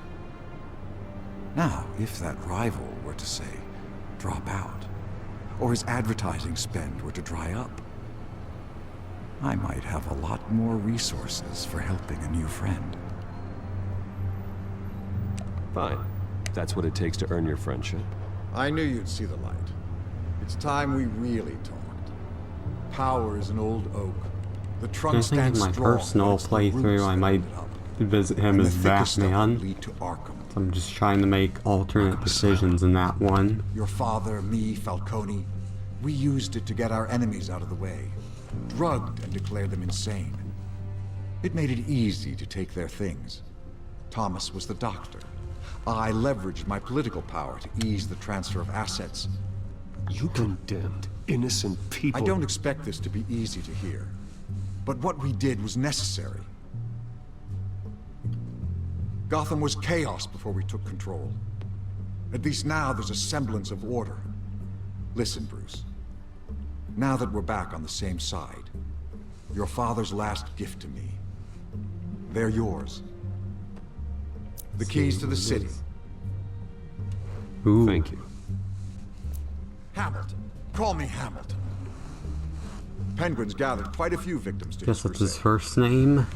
Now, if that rival were to, say, drop out, or his advertising spend were to dry up, I might have a lot more resources for helping a new friend. Fine. That's what it takes to earn your friendship. I knew you'd see the light. It's time we really talked. Power is an old oak. The trunk I think in stands my strong. personal playthrough I might visit him as Batman. Lead to Arkham. So I'm just trying to make alternate decisions in that one. Your father, me, Falcone, we used it to get our enemies out of the way. Drugged and declared them insane. It made it easy to take their things. Thomas was the doctor. I leveraged my political power to ease the transfer of assets. You condemned innocent people. I don't expect this to be easy to hear. But what we did was necessary. Gotham was chaos before we took control. At least now there's a semblance of order. Listen, Bruce. Now that we're back on the same side, your father's last gift to me, they're yours. The keys to the city. Ooh. Thank you. Hamilton. Call me Hamilton. Penguin's gathered quite a few victims to Guess that's his first name.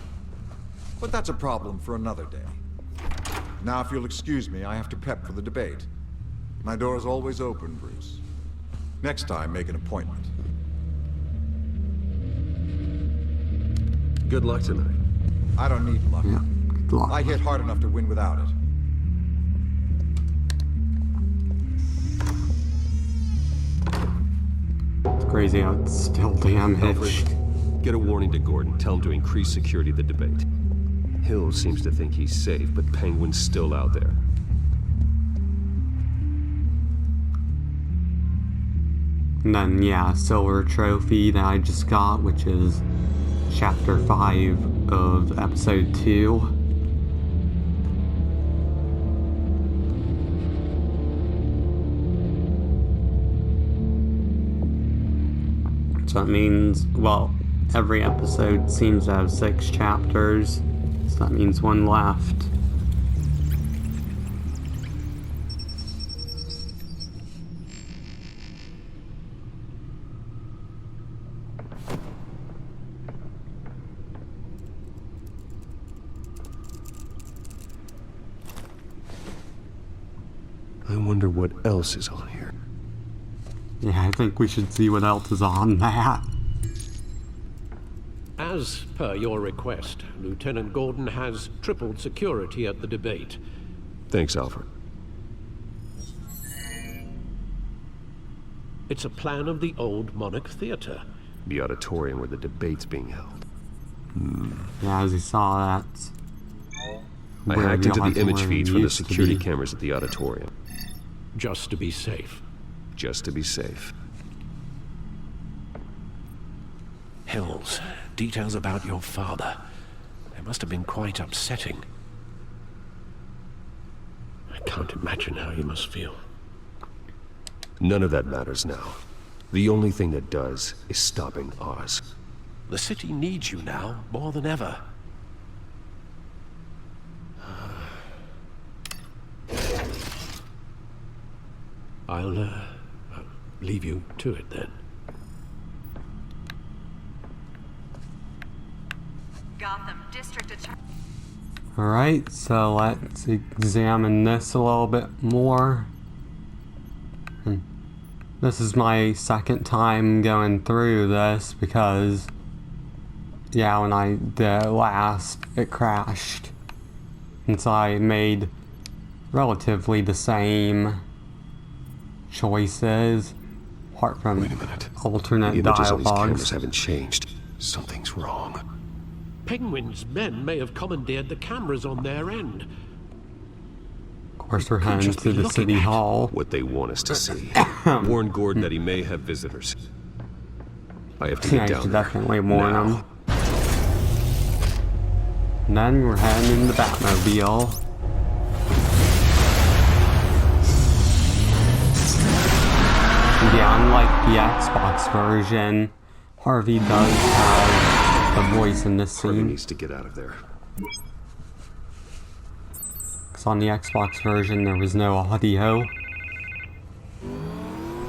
But that's a problem for another day. Now, if you'll excuse me, I have to prep for the debate. My door is always open, Bruce. Next time, make an appointment. Good luck tonight. I don't need luck. Yeah, good luck. I hit hard enough to win without it. It's crazy how it's still damaged. Alfred, get a warning to Gordon. Tell him to increase security of the debate. Hill seems to think he's safe, but Penguin's still out there. And then, yeah, silver trophy that I just got, which is Chapter 5 of Episode 2. So that means, well, every episode seems to have 6 chapters, so that means 1 left. I wonder what else is on here. Yeah, I think we should see what else is on that. As per your request, Lieutenant Gordon has tripled security at the debate. Thanks, Alfred. It's a plan of the old Monarch Theater. The auditorium where the debate's being held. Yeah, as you saw that. I hacked into the image feeds from the security cameras at the auditorium. Just to be safe. Just to be safe. Hills, details about your father. They must have been quite upsetting. I can't imagine how you must feel. None of that matters now. The only thing that does is stopping Oz. The city needs you now, more than ever. I'll leave you to it then. Gotham District Attorney. Alright, so let's examine this a little bit more. This is my second time going through this because, yeah, when I did it last, it crashed. And so I made relatively the same choices, apart from alternate the images on these dialogues. cameras haven't changed. Something's wrong. Penguin's men may have commandeered the cameras on their end. Of course, we're heading to the city hall. What they want us to see. Warn Gordon that he may have visitors. I have to get down there. Definitely warn him. And then we're heading in the Batmobile. Yeah, unlike the Xbox version, Harvey does have a voice in this scene. Harvey needs to get out of there. because on the Xbox version there was no audio.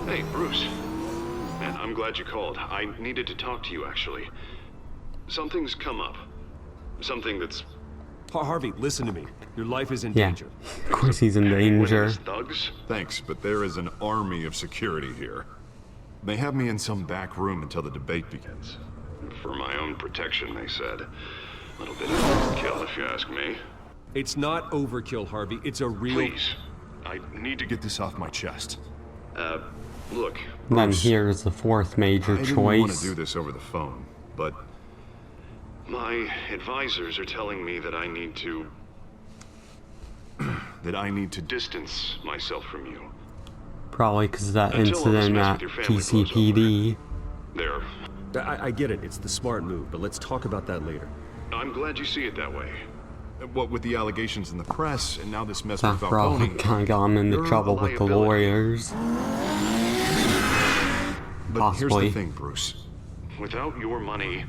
Hey, Bruce. Man, I'm glad you called. I needed to talk to you, actually. Something's come up. Something that's... Harvey, listen to me. Your life is in danger. Of course he's in danger. Thugs? Thanks, but there is an army of security here. They have me in some back room until the debate begins. For my own protection, they said. A little bit of overkill, if you ask me. It's not overkill, Harvey. It's a real... Please. I need to get this off my chest. Look. Then here's the fourth major choice. I didn't want to do this over the phone, but... My advisors are telling me that I need to... distance myself from you. Probably because of that incident at GCPD. There. I get it. It's the smart move, but let's talk about that later. I'm glad you see it that way. What with the allegations in the press, and now this mess with After all, Falcone... kind of got him into trouble with the lawyers. But Possibly. Here's the thing, Bruce. Without your money...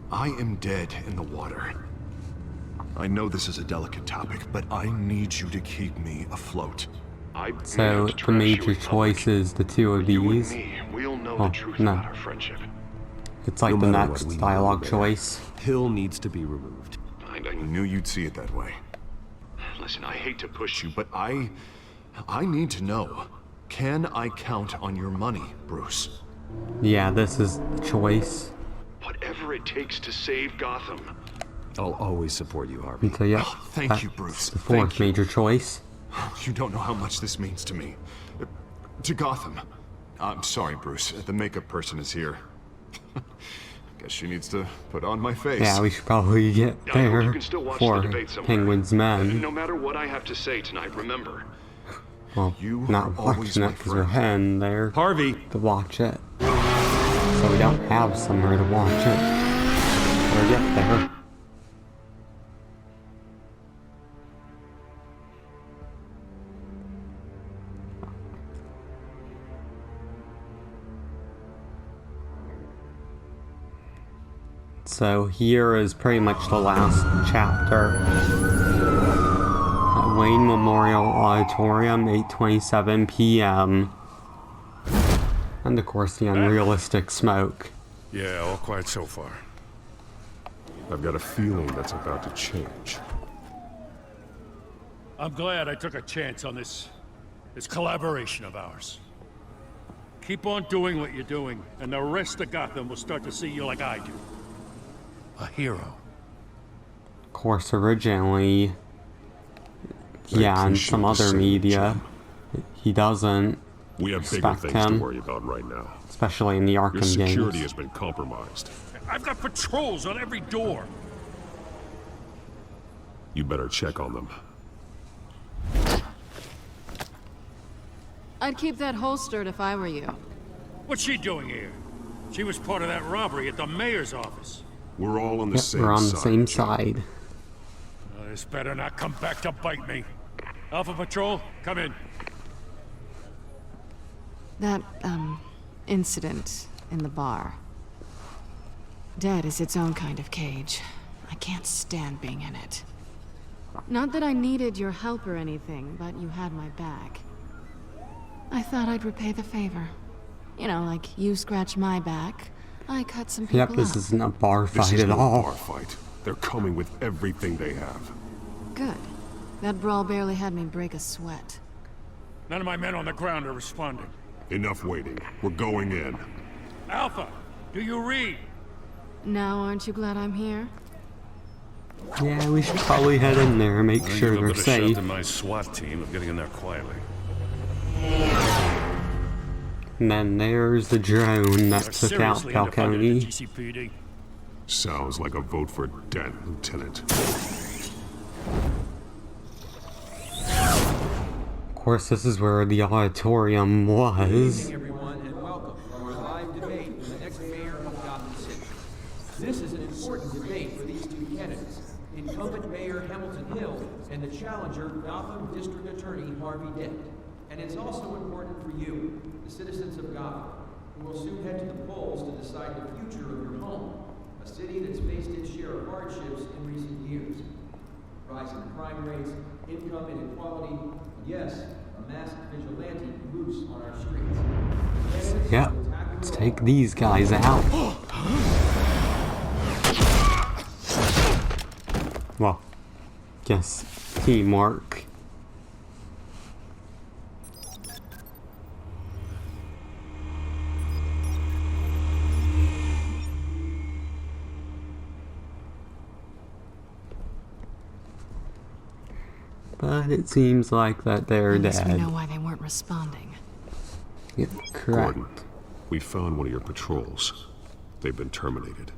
I am dead in the water. I know this is a delicate topic, but I need you to keep me afloat. So, the major choice is the two of these. We'll know the truth about our friendship. It's like the next dialogue choice. Hill needs to be removed. I knew you'd see it that way. Listen, I hate to push you, but I need to know. Can I count on your money, Bruce? Yeah, this is the choice. Whatever it takes to save Gotham. I'll always support you, Harvey. So yeah, thank you, Bruce. The fourth major choice. You don't know how much this means to me. To Gotham. I'm sorry, Bruce. The makeup person is here. Guess she needs to put on my face. Yeah, we should probably get there for Penguin's Men. No matter what I have to say tonight, remember. Well, not watching it because we're heading there to watch it. So we don't have somewhere to watch it. We'll get there. So here is pretty much the last chapter. At Wayne Memorial Auditorium, 8:27 p.m. And of course the unrealistic smoke. Yeah, all quiet so far. I've got a feeling that's about to change. I'm glad I took a chance on this collaboration of ours. Keep on doing what you're doing, and the rest of Gotham will start to see you like I do. A hero. Of course, originally, yeah, in some other media, he doesn't We have bigger things to worry about right now. Especially in the Arkham games. Your security has been compromised. I've got patrols on every door. You better check on them. I'd keep that holstered if I were you. What's she doing here? She was part of that robbery at the mayor's office. We're all on the same side. We're on the same side. This better not come back to bite me. Alpha Patrol, come in. That, incident in the bar. Dead is its own kind of cage. I can't stand being in it. Not that I needed your help or anything, but you had my back. I thought I'd repay the favor. You know, like you scratch my back, I cut some people Yep, this isn't a bar fight at all. Bar fight. They're coming with everything they have. Good. That brawl barely had me break a sweat. None of my men on the ground are responding. Enough waiting. We're going in. Alpha, do you read? Now aren't you glad I'm here? Yeah, we should probably head in there and make sure they're safe. To my SWAT team of getting in there quietly. And then there's the drone that took out Falcone. Sounds like a vote for Dent, Lieutenant. Of course, this is where the auditorium was. Everyone, and welcome to our live debate for the next mayor of Gotham City. This is an important debate for these two candidates, incumbent Mayor Hamilton Hill and the challenger Gotham District Attorney Harvey Dent. And it's also important for you, the citizens of Gotham, who will soon head to the polls to decide the future of your home, a city that's faced its share of hardships in recent years. rising crime rates, income inequality, and yes, a masked vigilante loose on our streets. Yep, let's take these guys out. Well, guess teamwork. But it seems like that they're dead. We know why they weren't responding. Yep, correct. Gordon, we found one of your patrols. They've been terminated.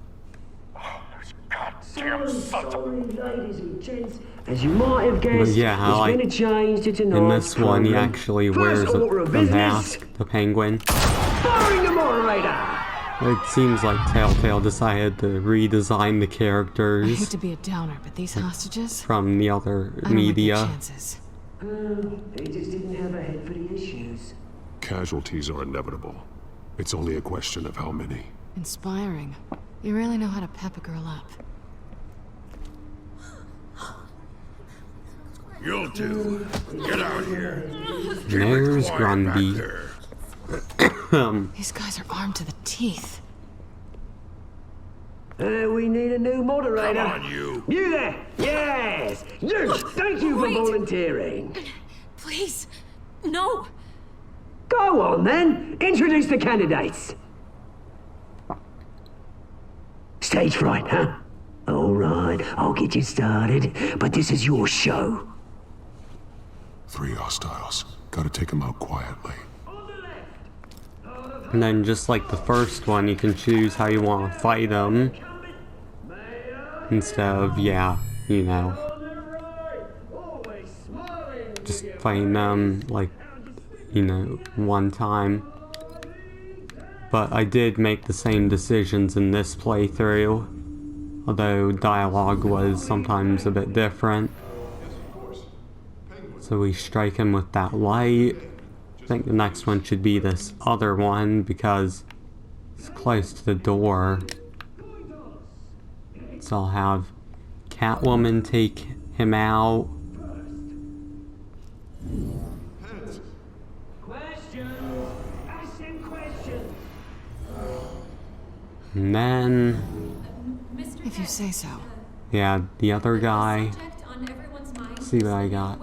Sorry, ladies and gents. As you might have guessed, But yeah, it's been a change to tonight's in this one, he program. actually First wears order of a business. mask, the penguin. Firing the moderator! It seems like Telltale decided to redesign the I characters hate to be a downer, but these hostages, from the other I don't media. like their chances. They just didn't have a head for the issues. Casualties are inevitable. It's only a question of how many. Inspiring. You really know how to pep a girl up. You two, get out here. There's Grundy. These guys are armed to the teeth. We need a new moderator. Come on, you. You there! Yes! You! Thank you for volunteering. Please, no. Go on then. Introduce the candidates. Stage fright, huh? All right, I'll get you started, but this is your show. 3 hostiles. Gotta take them out quietly. And then just like the first one, you can choose how you want to fight them. Instead of, yeah, you know, just fighting them like, you know, one time. But I did make the same decisions in this playthrough, although dialogue was sometimes a bit different. So we strike him with that light. I think the next one should be this other one because it's close to the door. So I'll have Catwoman take him out. And then, if you say so. Yeah, the other guy. See what I got.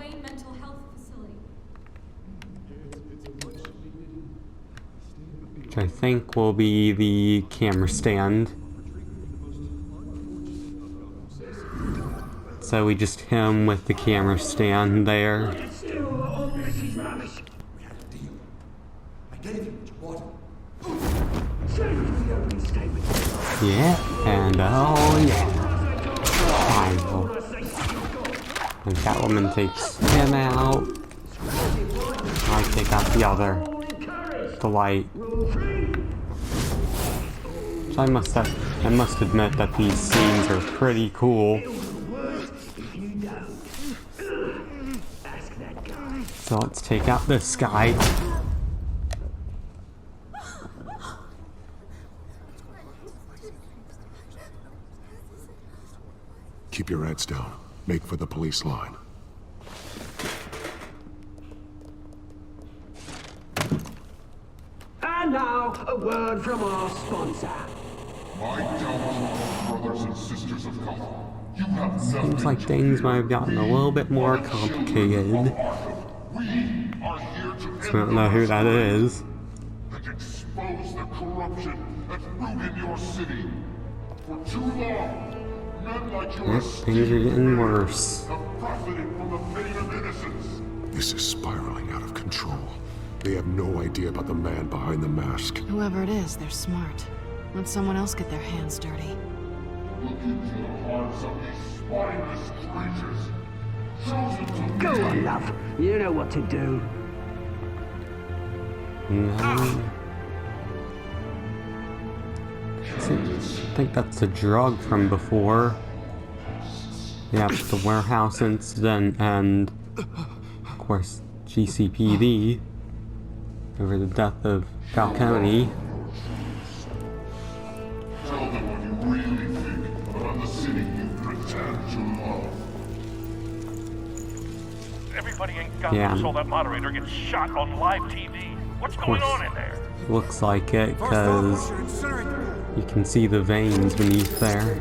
Which I think will be the camera stand. So we just hit him with the camera stand there. Yeah, and oh yeah. Final. And Catwoman takes him out. I take out the other. The light. So I must admit that these scenes are pretty cool. So let's take out this guy. Keep your heads down. Make for the police line. And now, a word from our sponsor. My downfall, brothers and sisters of Gotham. You have nothing. Seems like things might have gotten a little bit more complicated. We are here to So I don't know who that is. and expose the corruption that rooted your city. For too long, men like Yep, yours things are getting worse. have profited from the fate of innocence. This is spiraling out of control. They have no idea about the man behind the mask. Whoever it is, they're smart. Let someone else get their hands dirty. Look into the hearts of these spineless creatures. Chosen to Go be on, love. You know what to do. No. I think that's a drug from before. Yeah, the warehouse incident and, of course, GCPD over the death of Falcone. Tell them what you really think about the city you pretend to love. Everybody in Gotham saw that moderator get shot on live TV. What's going on in there? Looks like it, because you can see the veins beneath there.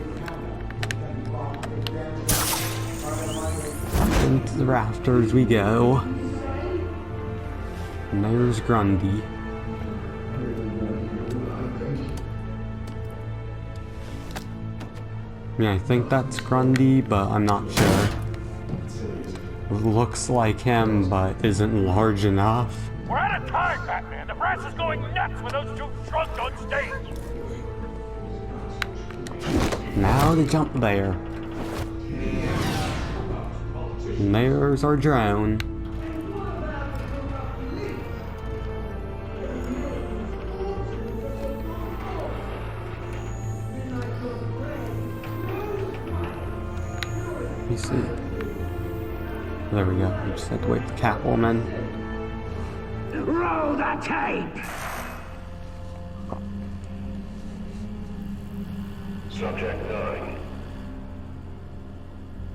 Into the rafters we go. And there's Grundy. I mean, I think that's Grundy, but I'm not sure. Looks like him, but isn't large enough. We're out of time, Batman. The press is going nuts with those two drunks on stage. Now they jump there. And there's our drone. You see? There we go. We just had to wait for Catwoman. Roll the tape! Subject 9.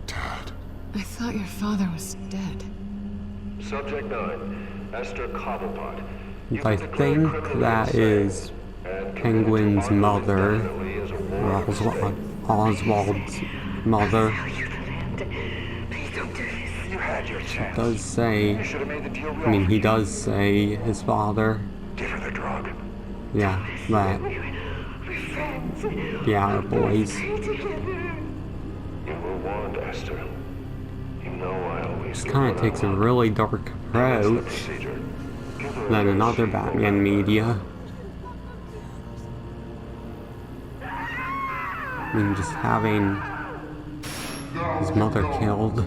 Dad. I thought your father was dead. Subject 9. Esther Cobblepot. I think that is Penguin's mother. Or Oswald's mother. It does say, I mean, he does say his father. Give her the drug. Yeah, that. Yeah, boys. You were warned, Esther. You know I always This kind of takes a really dark approach than another Batman media. I mean, just having his mother killed. You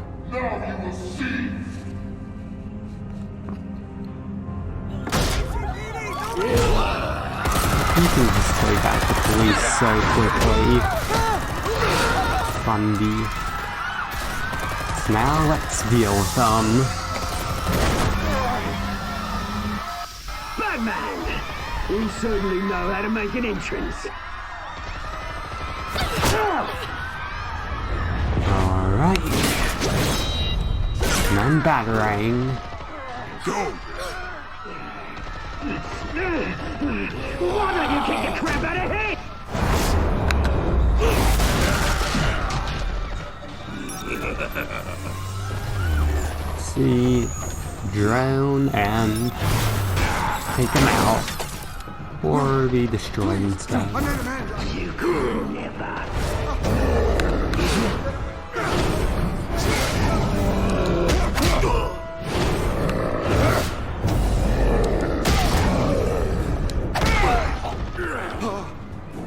can just play back the police so quickly. Bundy. So now let's deal with them. Batman! You certainly know how to make an entrance. Alright. And I'm battering. Go! Why don't you kick the crap out of him? See, drone and take him out, or be destroyed instead. You could never.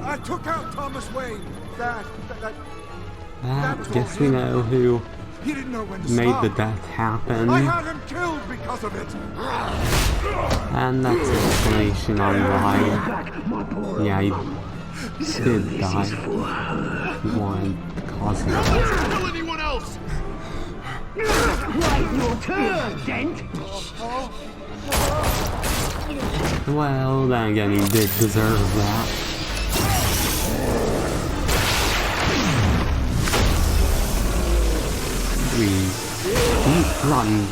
I took out Thomas Wayne. I guess we know who He didn't know when to made stop. the death happen. I had him killed because of it. And that's an explanation on why. Yeah, he did die. He wanted to cause it. Kill anyone else! Right, your turn, Dent! Well, then again, he did deserve that. We keep running.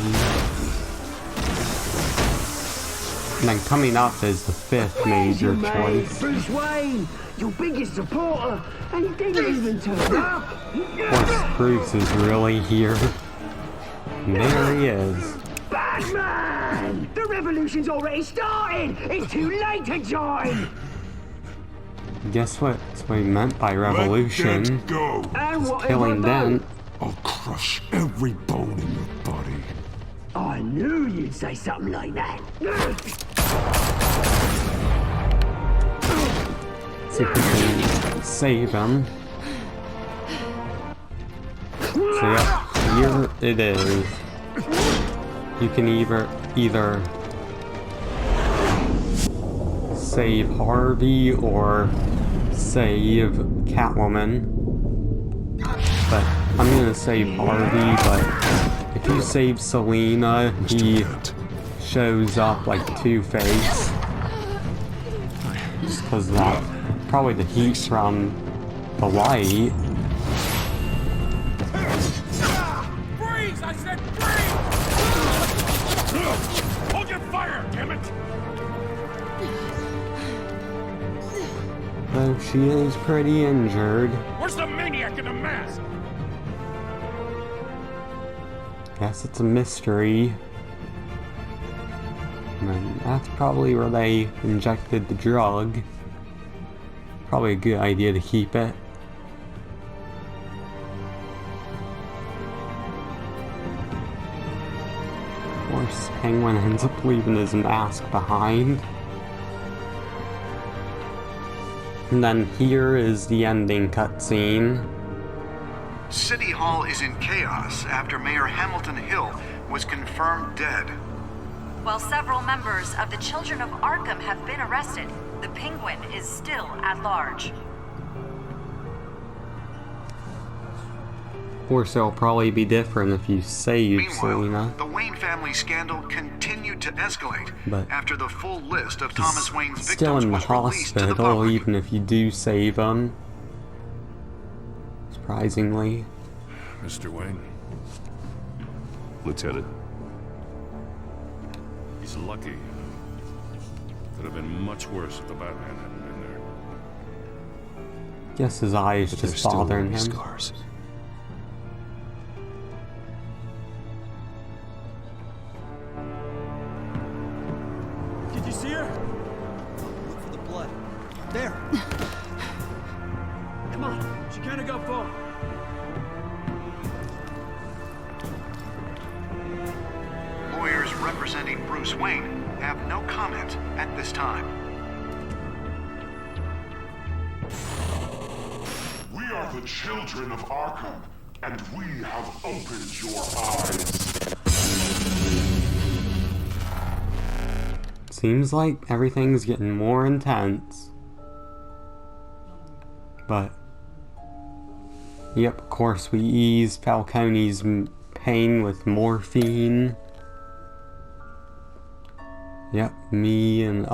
And then coming up is the fifth major choice. Bruce Wayne, your biggest supporter, and he didn't even turn up. Of course, Bruce is really here. And there he is. Batman! The revolution's already started! It's too late to join! Guess what? That's what he meant by revolution. Let Dent go. And what Killing Dent. I'll crush every bone in your body. I knew you'd say something like that. See if we can save him. So yeah, here it is. You can either save Harvey or save Catwoman. But I'm gonna save Harvey, but if you save Selina, he shows up like Two-Face. Just cause of that. Probably the heat from the light. Freeze! I said freeze! she is pretty injured. Where's the maniac in the mask? Guess it's a mystery. And that's probably where they injected the drug. Probably a good idea to keep it. Of course, Penguin ends up leaving his mask behind. And then here is the ending cutscene. City Hall is in chaos after Mayor Hamilton Hill was confirmed dead. While several members of the Children of Arkham have been arrested, the Penguin is still at large. Of course, it'll probably be different if you save Selina. The Wayne family scandal continued to escalate But after the full list of Thomas Wayne's still victims in the was released to the hospital, public. even if you do save him. Surprisingly. Mr. Wayne? Lieutenant. He's lucky. Could have been much worse if the Batman hadn't been there. Guess his eye is But just there's still bothering him. scars. Did you see her? Look for the blood. There. Come on, she can't have got far. Lawyers representing Bruce Wayne have no comment at this time. We are the children of Arkham, and we have opened your eyes. Seems like everything's getting more intense. But, yep, of course we eased Falcone's pain with morphine. Yep, we and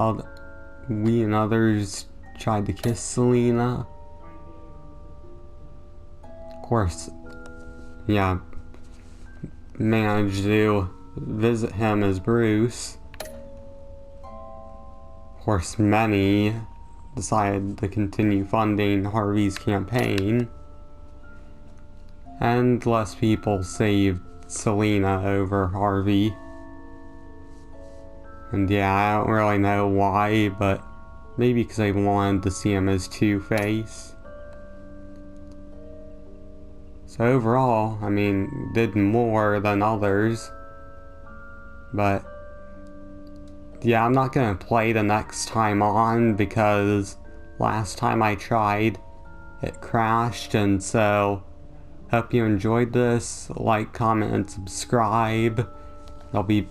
others tried to kiss Selina. Of course, yeah, managed to visit him as Bruce. Of course, many decided to continue funding Harvey's campaign. And less people saved Selina over Harvey. And yeah, I don't really know why, but maybe because I wanted to see him as Two-Face. So overall, I mean, did more than others. But yeah, I'm not gonna play the next time on because last time I tried, it crashed, and so hope you enjoyed this. Like, comment, and subscribe. I'll be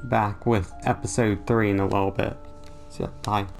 back with episode 3 in a little bit. So, bye.